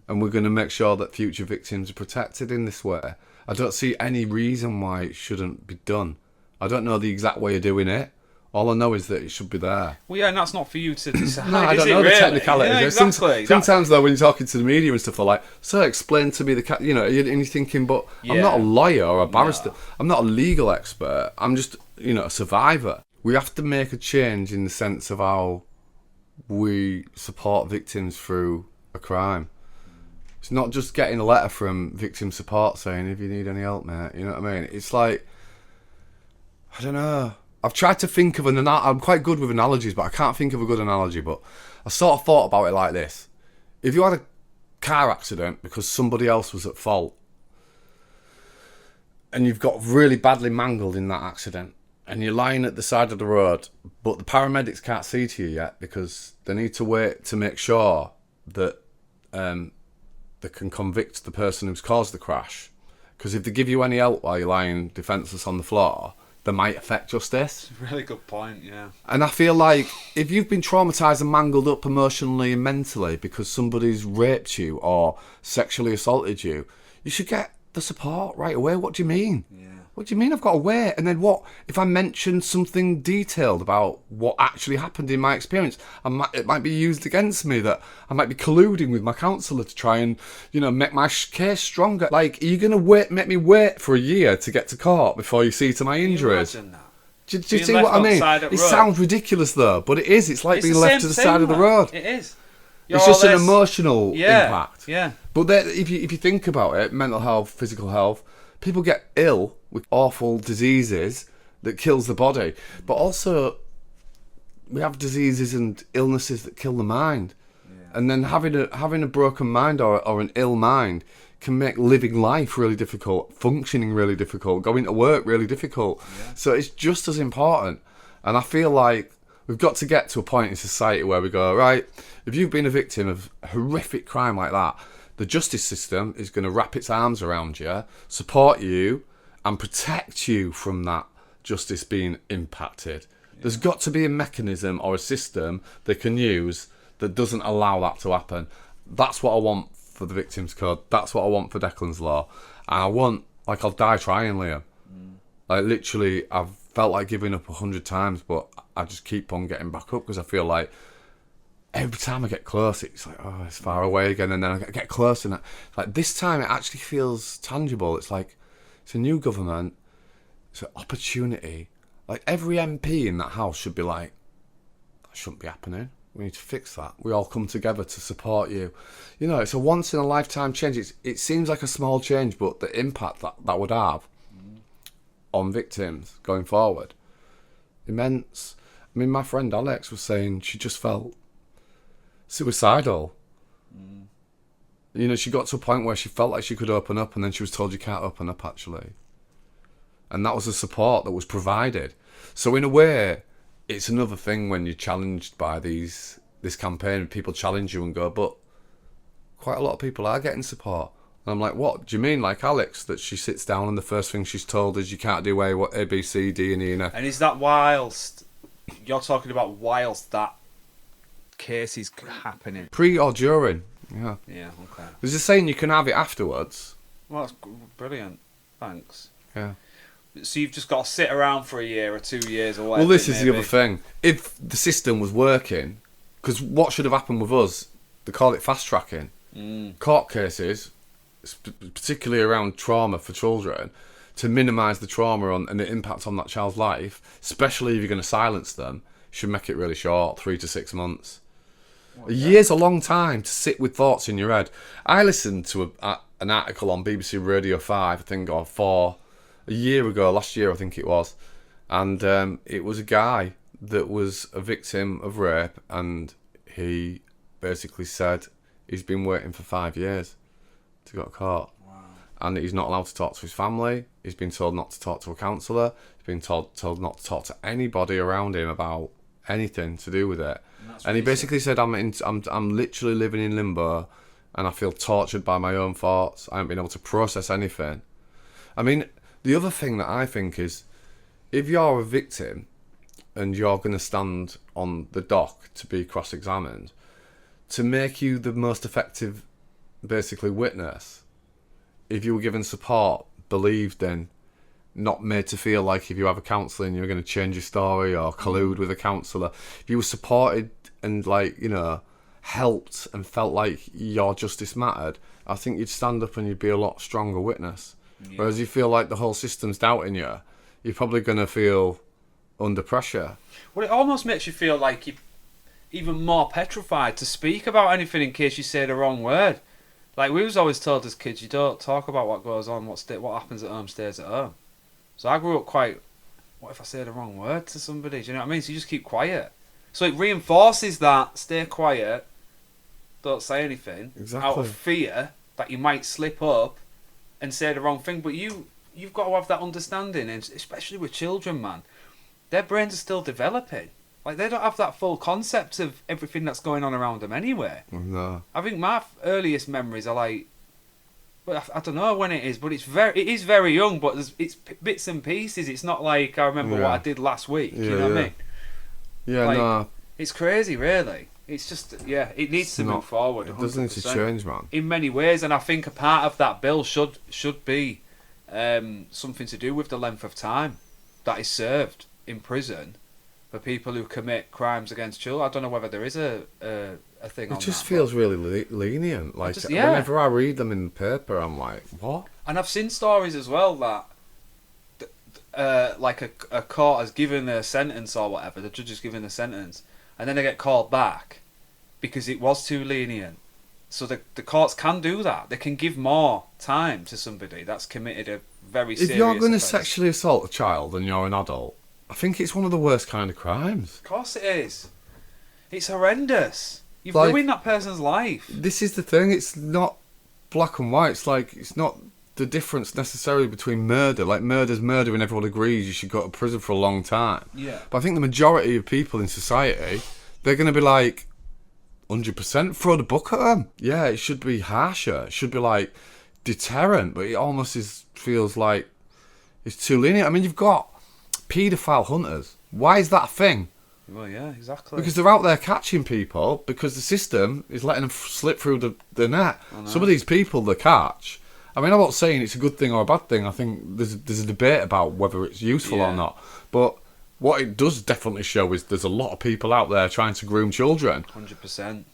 and we're going to make sure that future victims are protected in this way. I don't see any reason why it shouldn't be done. I don't know the exact way of doing it. All I know is that it should be there. Well, yeah, and that's not for you to decide. No, I don't know the technicalities. Yeah, exactly. Sometimes, though, when you're talking to the media and stuff, they're like, so explain to me the... You know, and you're thinking, but I'm not a lawyer or a barrister. No. I'm not a legal expert. I'm just, you know, a survivor. We have to make a change in the sense of how we support victims through a crime. It's not just getting a letter from victim support saying, if you need any help, mate, you know what I mean? It's like, I don't know. I've tried to think of I'm quite good with analogies, but I can't think of a good analogy. But I sort of thought about it like this. If you had a car accident because somebody else was at fault, and you've got really badly mangled in that accident, and you're lying at the side of the road, but the paramedics can't see to you yet because they need to wait to make sure that they can convict the person who's caused the crash. Because if they give you any help while you're lying defenceless on the floor, they might affect justice. Really good point, yeah. And I feel like if you've been traumatised and mangled up emotionally and mentally because somebody's raped you or sexually assaulted you, you should get the support right away. What do you mean? Yeah. What do you mean I've got to wait? And then what if I mention something detailed about what actually happened in my experience? It might be used against me that I might be colluding with my counsellor to try and, you know, make my case stronger. Like, are you going to make me wait for a year to get to court before you see to my injuries? Imagine that. Do you see what I mean? It sounds ridiculous though, but it is. It's like being left to the side of the road. It is. It's just an emotional impact. Yeah. But if you think about it, mental health, physical health, people get ill with awful diseases that kills the body. But also, we have diseases and illnesses that kill the mind. Yeah. And then having a broken mind or an ill mind can make living life really difficult, functioning really difficult, going to work really difficult. Yeah. So it's just as important. And I feel like we've got to get to a point in society where we go, right, if you've been a victim of a horrific crime like that, the justice system is going to wrap its arms around you, support you, and protect you from that justice being impacted. Yeah. There's got to be a mechanism or a system they can use that doesn't allow that to happen. That's what I want for the Victims Code. That's what I want for Declan's Law. And I want, like, I'll die trying, Liam. Like, literally, I've felt like giving up 100 times, but I just keep on getting back up because I feel like every time I get close, it's like, oh, it's far away again, and then I get close, and like this time it actually feels tangible. It's like it's a new government, it's an opportunity. Like every MP in that house should be like, that shouldn't be happening. We need to fix that. We all come together to support you. You know, it's a once in a lifetime change. It seems like a small change, but the impact that would have on victims going forward, immense. I mean, my friend Alex was saying she just felt suicidal. You know, she got to a point where she felt like she could open up, and then she was told you can't open up, actually. And that was the support that was provided. So in a way, it's another thing when you're challenged by this campaign. People challenge you and go, but quite a lot of people are getting support. And I'm like, what? Do you mean like Alex, that she sits down and the first thing she's told is you can't do A, B, C, D, and E, and F? And is that whilst you're talking about that case is happening? Pre or during? Yeah. Yeah, okay. There's a saying you can have it afterwards. Well, that's brilliant. Thanks. Yeah. So you've just got to sit around for a year or 2 years or whatever. Well, this is the other thing. If the system was working, because what should have happened with us, they call it fast tracking. Court cases, particularly around trauma for children, to minimise the trauma and the impact on that child's life, especially if you're going to silence them, should make it really short, 3 to 6 months. A year's a long time to sit with thoughts in your head. I listened to an article on BBC Radio 5, I think, or 4, a year ago, last year I think it was, and it was a guy that was a victim of rape, and he basically said he's been waiting for 5 years to go to court. Wow. And he's not allowed to talk to his family. He's been told not to talk to a counsellor. He's been told not to talk to anybody around him about anything to do with it. And he basically said, I'm literally living in limbo, and I feel tortured by my own thoughts. I haven't been able to process anything. I mean, the other thing that I think is, if you're a victim and you're going to stand on the dock to be cross-examined, to make you the most effective, basically, witness, if you were given support, believed in, not made to feel like if you have a counselling you're going to change your story or collude with a counsellor, if you were supported and, like, you know, helped and felt like your justice mattered, I think you'd stand up and you'd be a lot stronger witness. Yeah. Whereas you feel like the whole system's doubting you, you're probably going to feel under pressure. Well, it almost makes you feel like you're even more petrified to speak about anything in case you say the wrong word. Like, we was always told as kids, you don't talk about what goes on, what happens at home stays at home. So I grew up quite, what if I say the wrong word to somebody? Do you know what I mean? So you just keep quiet. So it reinforces that, stay quiet, don't say anything, out of fear that you might slip up and say the wrong thing. But you've got to have that understanding, and especially with children, man. Their brains are still developing. Like, they don't have that full concept of everything that's going on around them anyway. No. I think my earliest memories are like, but I don't know when it is, but it is very young, but it's bits and pieces. It's not like I remember what I did last week. You know what I mean? Yeah, like, no. It's crazy, really. It's just, it needs to move forward. 100%. It does need to change, man. In many ways, and I think a part of that bill should be something to do with the length of time that is served in prison for people who commit crimes against children. I don't know whether there is a thing on that. It just feels really lenient. Like, whenever I read them in the paper, I'm like, what? And I've seen stories as well that like a court has given a sentence or whatever, the judge has given a sentence, and then they get called back because it was too lenient. So the courts can do that. They can give more time to somebody that's committed a very serious offence. If you're going to sexually assault a child and you're an adult, I think it's one of the worst kind of crimes. Of course it is. It's horrendous. You've ruined that person's life. This is the thing. It's not black and white. It's like, it's not the difference necessarily between murder. Like, murder's murder and everyone agrees you should go to prison for a long time. Yeah. But I think the majority of people in society, they're going to be like, 100% throw the book at them. Yeah, it should be harsher. It should be like deterrent, but it almost feels like it's too lenient. I mean, you've got paedophile hunters. Why is that a thing? Well, yeah, exactly. Because they're out there catching people because the system is letting them slip through the net. Some of these people they catch, I mean, I'm not saying it's a good thing or a bad thing. I think there's a debate about whether it's useful or not. But what it does definitely show is there's a lot of people out there trying to groom children. 100%.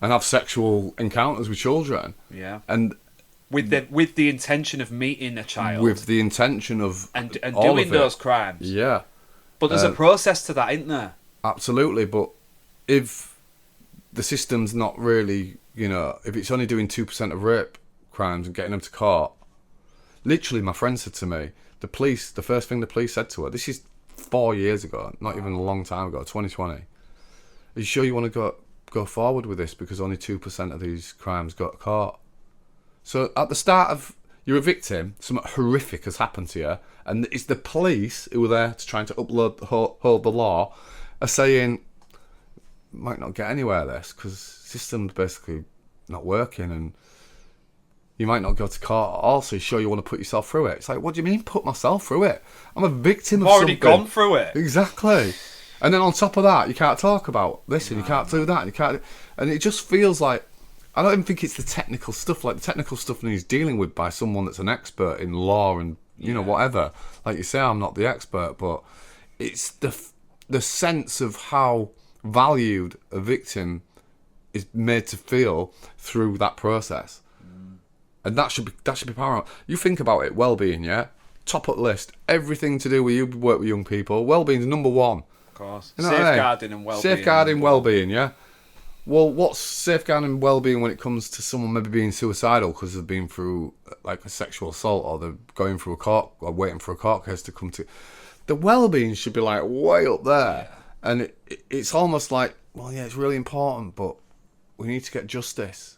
And have sexual encounters with children. Yeah. And with the intention of meeting a child. With the intention of and doing those crimes. Yeah. But there's a process to that, isn't there? Absolutely. But if the system's not really, if it's only doing 2% of rape crimes and getting them to court, literally my friend said to me, the first thing the police said to her, this is 4 years ago, not even a long time ago, 2020, are you sure you want to go forward with this because only 2% of these crimes go to court? So at the start of, you're a victim, something horrific has happened to you, and it's the police who are there to trying to hold the law, are saying, might not get anywhere this, because system's basically not working, and you might not go to court at all, so you sure you want to put yourself through it? It's like, what do you mean put myself through it? I'm a victim of something. I've already gone through it. Exactly. And then on top of that, you can't talk about this, and you can't do that, and you can't... And it just feels like... I don't even think it's the technical stuff. Like, the technical stuff needs dealing with by someone that's an expert in law and, you know, whatever. Like you say, I'm not the expert, but it's the sense of how valued a victim is made to feel through that process. And that should be paramount. You think about it, well-being, yeah? Top up list. Everything to do with you work with young people. Well-being's number one. Of course. You know Safeguarding and well-being. Safeguarding well-being, yeah? Well, what's safeguarding well-being when it comes to someone maybe being suicidal because they've been through like a sexual assault, or they're going through a court, or waiting for a court case to come to... The well-being should be like way up there. Yeah. And it's almost like, well, yeah, it's really important, but we need to get justice.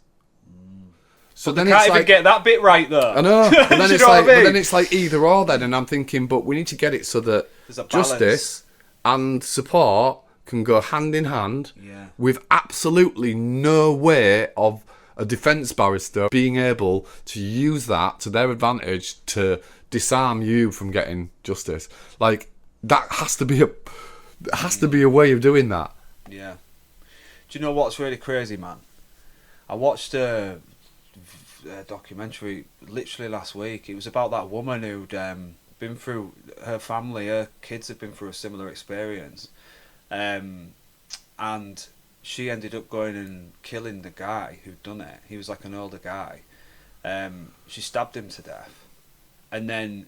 So but then can't even get that bit right, though. I know. But then it's like, but then it's like either or. Then, and I'm thinking, but we need to get it so that justice and support can go hand in hand. Yeah. With absolutely no way of a defence barrister being able to use that to their advantage to disarm you from getting justice. Like, that has to be a way of doing that. Yeah. Do you know what's really crazy, man? I watched a documentary literally last week. It was about that woman who'd been through, her family, her kids had been through a similar experience, and she ended up going and killing the guy who'd done it. He was like an older guy. She stabbed him to death, and then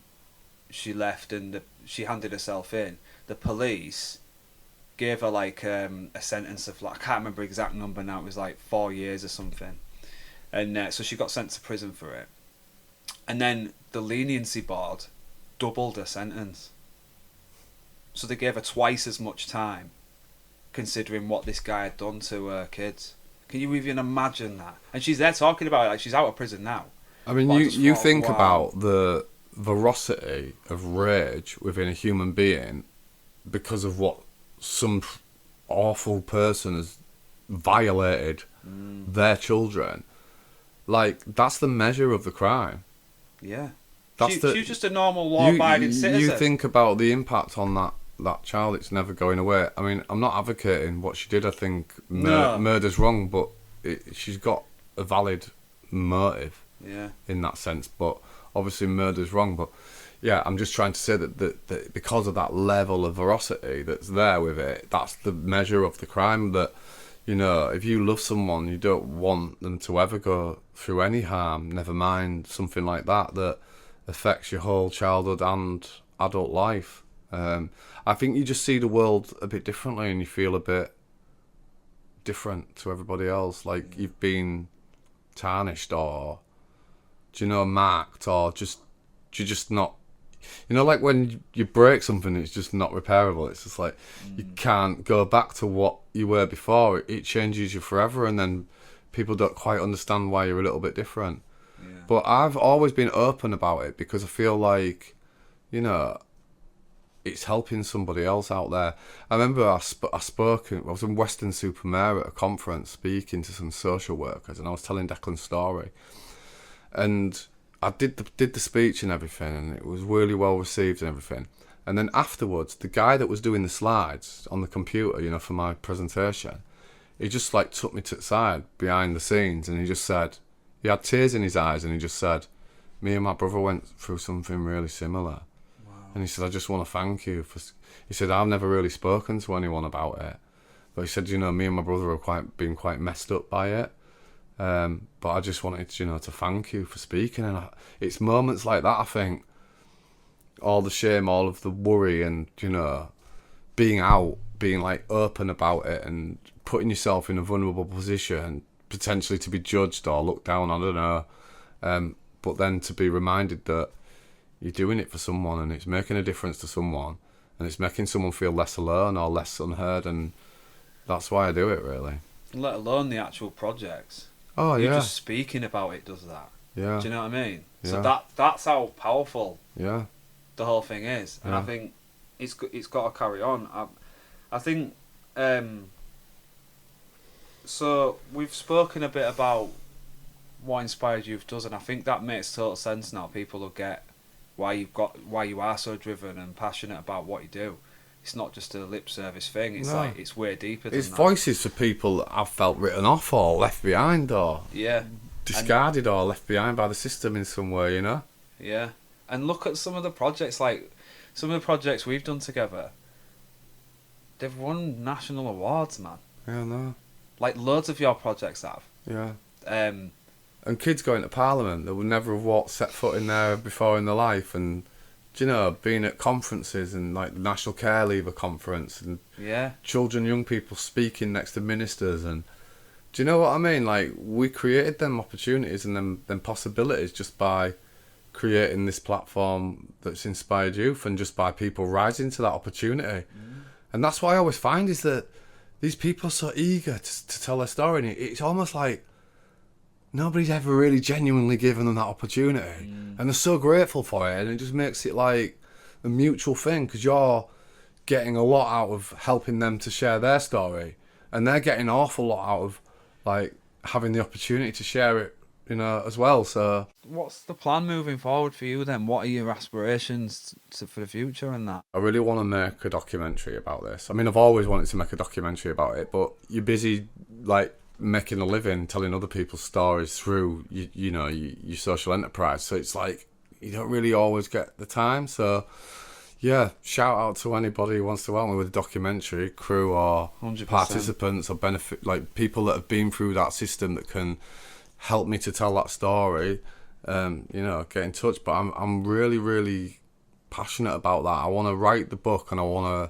she left, and she handed herself in. The police gave her like a sentence of, like, I can't remember the exact number now, it was like 4 years or something. And so she got sent to prison for it. And then the leniency board doubled her sentence. So they gave her twice as much time, considering what this guy had done to her kids. Can you even imagine that? And she's there talking about it, like she's out of prison now. I mean, you think about the ferocity of rage within a human being because of what some awful person has violated their children. Like, that's the measure of the crime. Yeah. She was just a normal law-abiding citizen. You think about the impact on that child, it's never going away. I mean, I'm not advocating what she did. I think murder's wrong, but she's got a valid motive in that sense. But obviously murder's wrong. But yeah, I'm just trying to say that because of that level of veracity that's there with it, that's the measure of the crime. That, you know, if you love someone, you don't want them to ever go through any harm, never mind something like that affects your whole childhood and adult life. I think you just see the world a bit differently, and you feel a bit different to everybody else. Like, you've been tarnished, or, do you know, marked, or you're just not... You know, like when you break something, it's just not repairable. It's just like, you can't go back to what you were before. It changes you forever, and then people don't quite understand why you're a little bit different. Yeah. But I've always been open about it because I feel like, you know, it's helping somebody else out there. I remember I was in Weston-super-Mare at a conference speaking to some social workers, and I was telling Declan's story. And I did the speech and everything, and it was really well received and everything. And then afterwards, the guy that was doing the slides on the computer, you know, for my presentation, he just like took me to the side behind the scenes, and he just said, he had tears in his eyes, and he just said, me and my brother went through something really similar. Wow. And he said, I just want to thank you for... He said, I've never really spoken to anyone about it. But he said, you know, me and my brother have been quite messed up by it. But I just wanted, you know, to thank you for speaking. And it's moments like that, I think, all the shame, all of the worry, and, you know, being like open about it and putting yourself in a vulnerable position, potentially to be judged or looked down, I don't know. But then to be reminded that you're doing it for someone, and it's making a difference to someone, and it's making someone feel less alone or less unheard, and that's why I do it, really. Let alone the actual projects. Oh, yeah. Just speaking about it does that. Yeah. Do you know what I mean? Yeah. So that's how powerful Yeah. the whole thing is, and Yeah. I think it's got to carry on. I think. So we've spoken a bit about what Inspired Youth does, and I think that makes total sense now. People will get why you are so driven and passionate about what you do. It's not just a lip service thing. It's like it's way deeper than It's that. voices for people that I've felt written off or left behind or discarded or left behind by the system in some way, you know? Yeah. And look at some of the projects, like some of the projects we've done together. They've won national awards, man. Yeah, no. Like loads of your projects have. Yeah. And kids going to Parliament that would never have set foot in there before in their life, and do you know, being at conferences and like the National Care Leaver conference and children, young people speaking next to ministers, and do you know what I mean? Like we created them opportunities and them possibilities just by creating this platform that's Inspired Youth, and just by people rising to that opportunity. And that's what I always find is that these people are so eager to tell their story, and it's almost like nobody's ever really genuinely given them that opportunity, and they're so grateful for it, and it just makes it like a mutual thing, because you're getting a lot out of helping them to share their story, and they're getting an awful lot out of like having the opportunity to share it, you know, as well. So what's the plan moving forward for you then? What are your aspirations for the future and that? I really want to make a documentary about this. I mean, I've always wanted to make a documentary about it, but you're busy like making a living telling other people's stories through you know your social enterprise, so it's like you don't really always get the time. So yeah, shout out to anybody who wants to help me with a documentary, crew or 100%. Participants or benefit, like people that have been through that system that can help me to tell that story. You know, get in touch. But I'm really, really passionate about that. I want to write the book and I want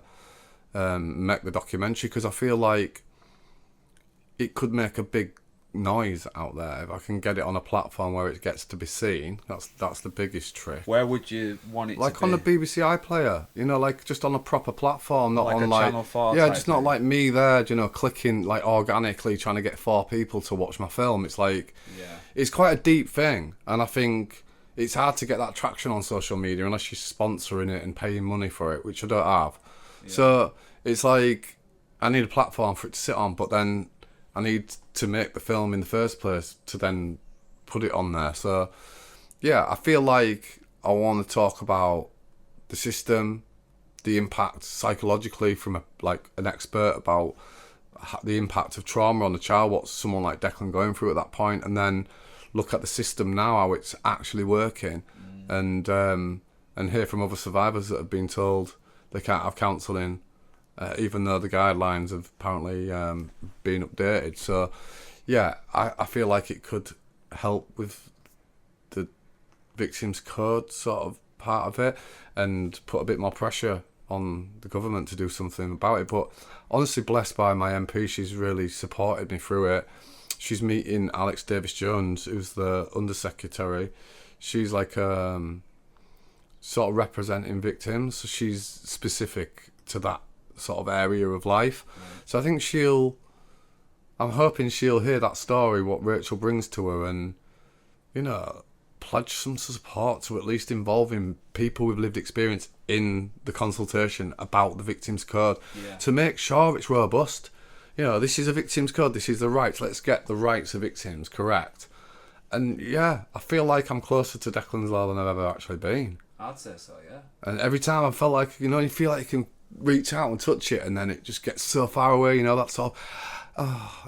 to make the documentary, because I feel like it could make a big noise out there if I can get it on a platform where it gets to be seen. That's the biggest trick. Where would you want it like to be? On the BBC iPlayer, you know, like just on a proper platform, not like on a like Channel 4 yeah, type just not thing. like me there, you know, clicking like organically trying to get 4 people to watch my film. It's like it's quite a deep thing, and I think it's hard to get that traction on social media unless you're sponsoring it and paying money for it, which I don't have. So it's like I need a platform for it to sit on, but then I need to make the film in the first place to then put it on there. So yeah, I feel like I want to talk about the system, the impact psychologically from an expert about the impact of trauma on the child, what's someone like Declan going through at that point, and then look at the system now, how it's actually working, and hear from other survivors that have been told they can't have counselling, even though the guidelines have apparently been updated. So yeah, I feel like it could help with the victims code sort of part of it, and put a bit more pressure on the government to do something about it. But honestly, blessed by my MP, she's really supported me through it. She's meeting Alex Davis-Jones, who's the Undersecretary. She's like sort of representing victims, so she's specific to that sort of area of life. So I think I'm hoping she'll hear that story, what Rachel brings to her, and, you know, pledge some support to at least involving people with lived experience in the consultation about the Victims Code to make sure it's robust. You know, this is a Victims Code, this is the rights, let's get the rights of victims correct. And yeah, I feel like I'm closer to Declan's Law than I've ever actually been. I'd say so, yeah. And every time I felt like, you know, you feel like you can reach out and touch it, and then it just gets so far away, you know, that's all.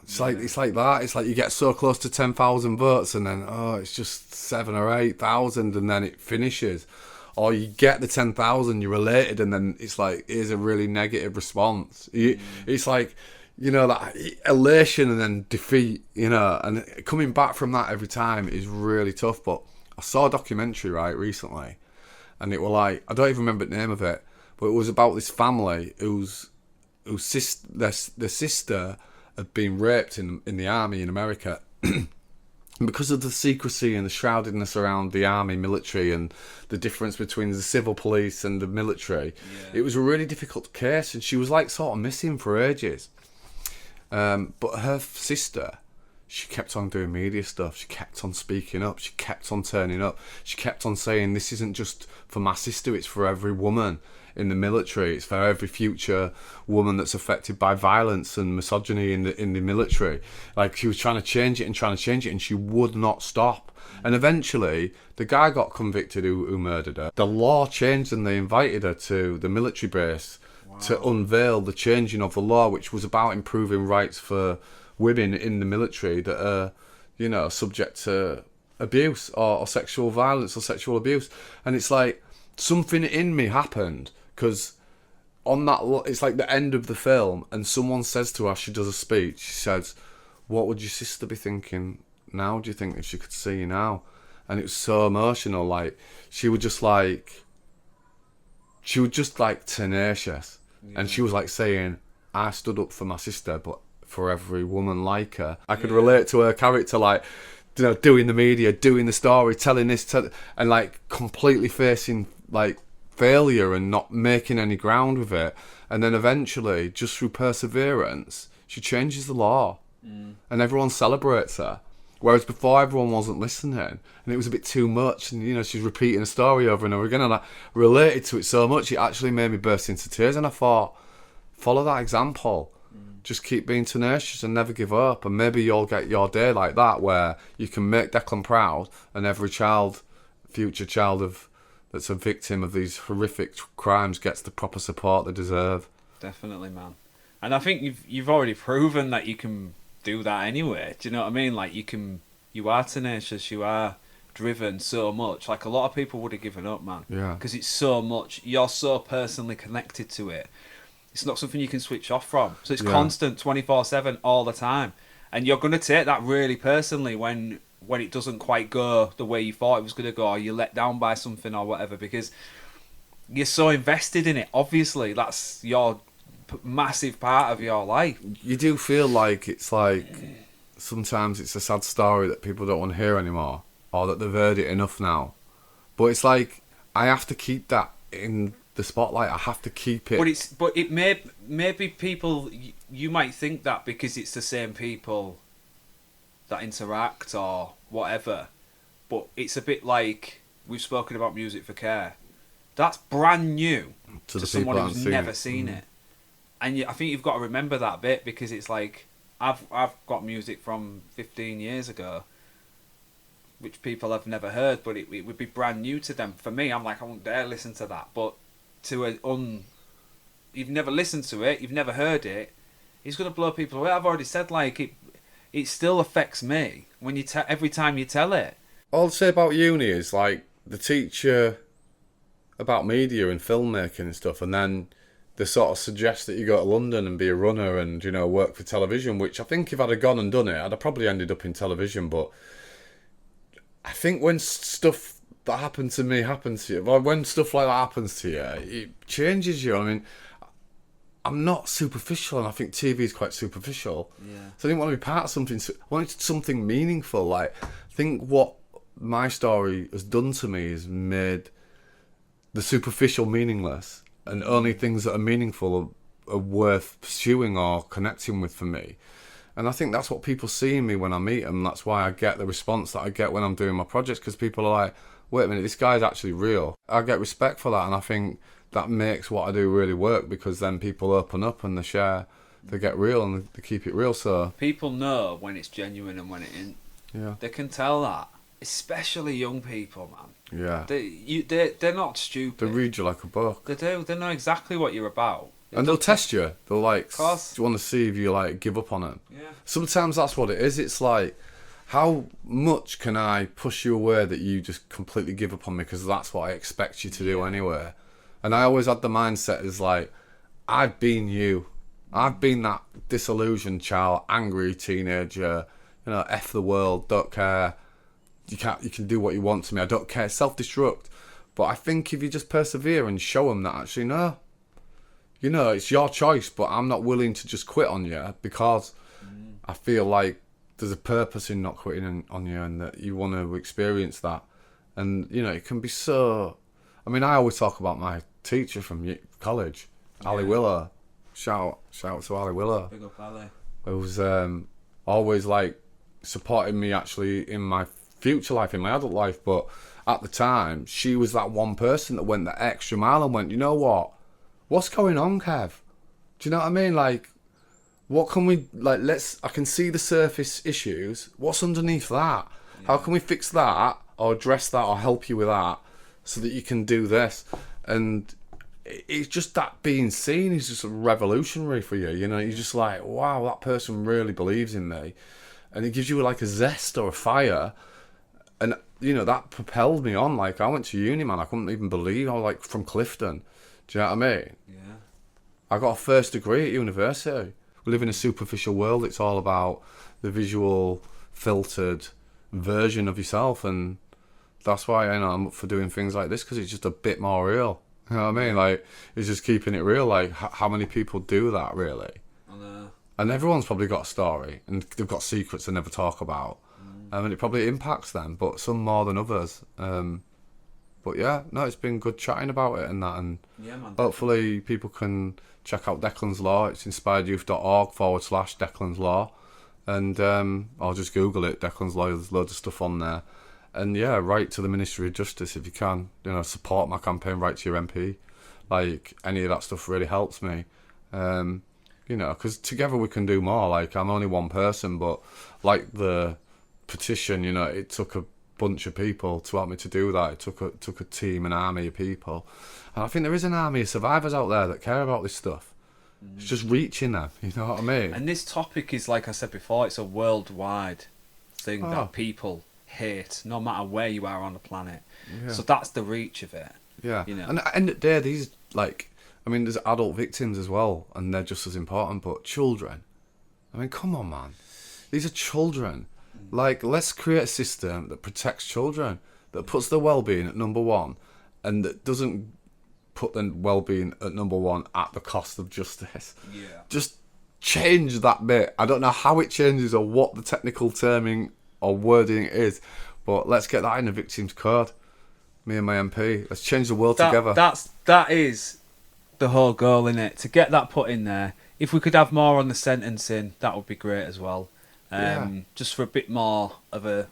It's like that. It's like you get so close to 10,000 votes, and then it's just 7,000 or 8,000, and then it finishes. Or you get the 10,000, you're related, and then it's like, here's a really negative response. It's like, you know, that elation and then defeat, you know, and coming back from that every time is really tough. But I saw a documentary recently, and it was like, I don't even remember the name of it, but it was about this family whose sister had been raped in the army in America. And because of the secrecy and the shroudedness around the army military and the difference between the civil police and the military, it was a really difficult case, and she was like sort of missing for ages. But her sister, she kept on doing media stuff. She kept on speaking up. She kept on turning up. She kept on saying, this isn't just for my sister, it's for every woman in the military. It's for every future woman that's affected by violence and misogyny in the military. Like, she was trying to change it, and she would not stop. And eventually, the guy got convicted who murdered her. The law changed, and they invited her to the military base to unveil the changing of the law, which was about improving rights for women in the military that are, you know, subject to abuse or sexual violence or sexual abuse. And it's like, something in me happened, because on that, it's like the end of the film, and someone says to her, she does a speech, she says, what would your sister be thinking now, do you think, if she could see you now? And it was so emotional. Like, she was just like tenacious. Yeah. And she was like saying, I stood up for my sister, but for every woman like her. I could relate to her character, like, you know, doing the media, doing the story, telling this, and like completely facing like failure and not making any ground with it. And then eventually, just through perseverance, she changes the law, and everyone celebrates her. Whereas before, everyone wasn't listening, and it was a bit too much. And, you know, she's repeating a story over and over again, and I related to it so much, it actually made me burst into tears. And I thought, follow that example. Just keep being tenacious and never give up, and maybe you'll get your day like that, where you can make Declan proud, and every future child that's a victim of these horrific crimes gets the proper support they deserve. Definitely, man. And I think you've already proven that you can do that anyway. Do you know what I mean? Like, you are tenacious, you are driven so much. Like, a lot of people would have given up, man. Yeah. Because it's so much. You're so personally connected to it. It's not something you can switch off from. So it's constant, 24/7, all the time. And you're going to take that really personally when it doesn't quite go the way you thought it was going to go, or you're let down by something or whatever, because you're so invested in it. Obviously, that's your massive part of your life. You do feel like it's like, sometimes it's a sad story that people don't want to hear anymore, or that they've heard it enough now. But it's like, I have to keep that in the spotlight. I have to keep it. But it may be people, you might think that because it's the same people that interact or whatever, but it's a bit like we've spoken about Music for Care. That's brand new to someone who's never seen it. And I think you've got to remember that bit, because it's like, I've got music from 15 years ago which people have never heard, but it would be brand new to them. For me, I'm like, I won't dare listen to that. But to you've never listened to it, you've never heard it, it's going to blow people away. I've already said, like, it still affects me when you every time you tell it. All I'll say about uni is, like, the teacher about media and filmmaking and stuff, and then they sort of suggest that you go to London and be a runner and, you know, work for television, which I think if I'd have gone and done it, I'd have probably ended up in television. But I think when stuff that happened to me happens to you, well, when stuff like that happens to you, it changes you. I mean, I'm not superficial, and I think TV is quite superficial. Yeah. So I didn't want to be part of something. I wanted something meaningful. Like, I think what my story has done to me is made the superficial meaningless, and only things that are meaningful are worth pursuing or connecting with for me. And I think that's what people see in me when I meet them. That's why I get the response that I get when I'm doing my projects, because people are like, wait a minute, this guy's actually real. I get respect for that, and I think that makes what I do really work, because then people open up and they share, they get real and they keep it real. So people know when it's genuine and when it isn't. Yeah. They can tell that, especially young people, man. Yeah. They're not stupid. They read you like a book. They do. They know exactly what you're about. And they'll test you. They'll like, do you want to see if you like give up on it? Yeah. Sometimes that's what it is. It's like, how much can I push you away that you just completely give up on me, because that's what I expect you to do anyway. And I always had the mindset is like, I've been you. I've been that disillusioned child, angry teenager, you know, F the world, don't care. You can do what you want to me, I don't care, self-destruct. But I think if you just persevere and show them that actually, no, you know, it's your choice, but I'm not willing to just quit on you, because I feel like there's a purpose in not quitting on you, and that you want to experience that. And, you know, it can be so... I mean, I always talk about my teacher from college, Ali Willow. Shout out to Ali Willow. Big up Ali. It was always like supported me actually in my future life, in my adult life. But at the time, she was that one person that went the extra mile and went, you know what? What's going on, Kev? Do you know what I mean? Like, what can we, like, I can see the surface issues. What's underneath that? Yeah. How can we fix that or address that or help you with that so that you can do this? And it's just that being seen is just revolutionary for you. You know, you're just like, wow, that person really believes in me. And it gives you like a zest or a fire. And, you know, that propelled me on. Like, I went to uni, man. I couldn't even believe I was like from Clifton. Do you know what I mean? Yeah. I got a first degree at university. We live in a superficial world. It's all about the visual, filtered version of yourself. And that's why, you know, I'm up for doing things like this, because it's just a bit more real. You know what I mean? Like, it's just keeping it real. Like, how many people do that, really? And everyone's probably got a story, and they've got secrets they never talk about. And it probably impacts them, but some more than others. But yeah, no, it's been good chatting about it and that. And yeah, man, hopefully people can check out Declan's Law. It's inspiredyouth.org/Declan's Law. And I'll just Google it, Declan's Law. There's loads of stuff on there. And yeah, write to the Ministry of Justice if you can. You know, support my campaign, write to your MP. Like, any of that stuff really helps me. You know, because together we can do more. Like, I'm only one person, but like the petition, you know, it took a bunch of people to help me to do that. It took a team, an army of people. And I think there is an army of survivors out there that care about this stuff. It's just reaching them, you know what I mean? And this topic is, like I said before, it's a worldwide thing that people hate, no matter where you are on the planet. Yeah. So that's the reach of it. Yeah. You know? And at the end of the day, these, like, I mean, there's adult victims as well, and they're just as important, but children, I mean, come on, man. These are children. Like, let's create a system that protects children, that puts their well-being at number one, and that doesn't put their well-being at number one at the cost of justice. Yeah. Just change that bit. I don't know how it changes or what the technical terming or wording is, but let's get that in the victims' code. Me and my MP. Let's change the world together. That is the whole goal, innit? To get that put in there. If we could have more on the sentencing, that would be great as well. Just for a bit more of a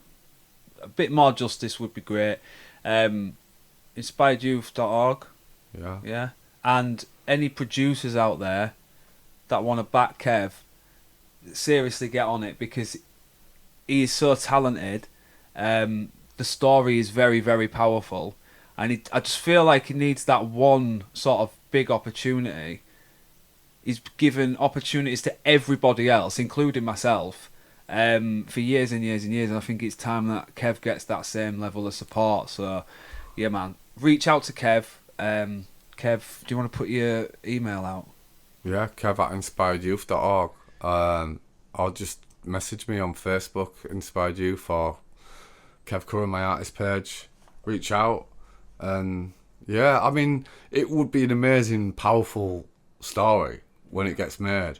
bit more justice would be great. InspiredYouth.org. Yeah. And any producers out there that want to back Kev, seriously get on it, because he is so talented. The story is very, very powerful, and I just feel like he needs that one sort of big opportunity. He's given opportunities to everybody else, including myself, for years and years and years, and I think it's time that Kev gets that same level of support. So, yeah, man, reach out to Kev. Kev, do you want to put your email out? Yeah, kev@inspiredyouth.org. Or just message me on Facebook, Inspired Youth, or Kev Curran, my artist page. Reach out. And yeah, I mean, it would be an amazing, powerful story when it gets made.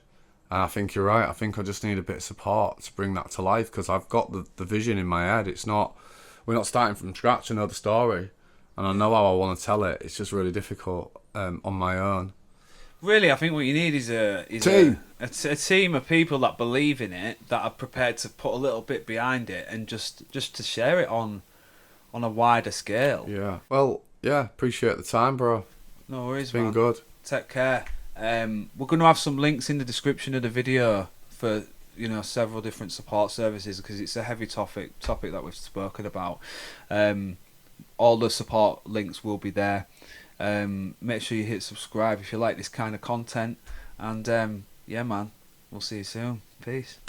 And I think you're right. I think I just need a bit of support to bring that to life, because I've got the vision in my head. We're not starting from scratch. I know the story, and I know how I want to tell it. It's just really difficult on my own. Really, I think what you need is a team of people that believe in it, that are prepared to put a little bit behind it, and just to share it on a wider scale. Yeah. Well, yeah. Appreciate the time, bro. No worries, it's been man. Good. Take care. We're going to have some links in the description of the video for, you know, several different support services, because it's a heavy topic that we've spoken about. All the support links will be there. Make sure you hit subscribe if you like this kind of content, and yeah, man, we'll see you soon. Peace.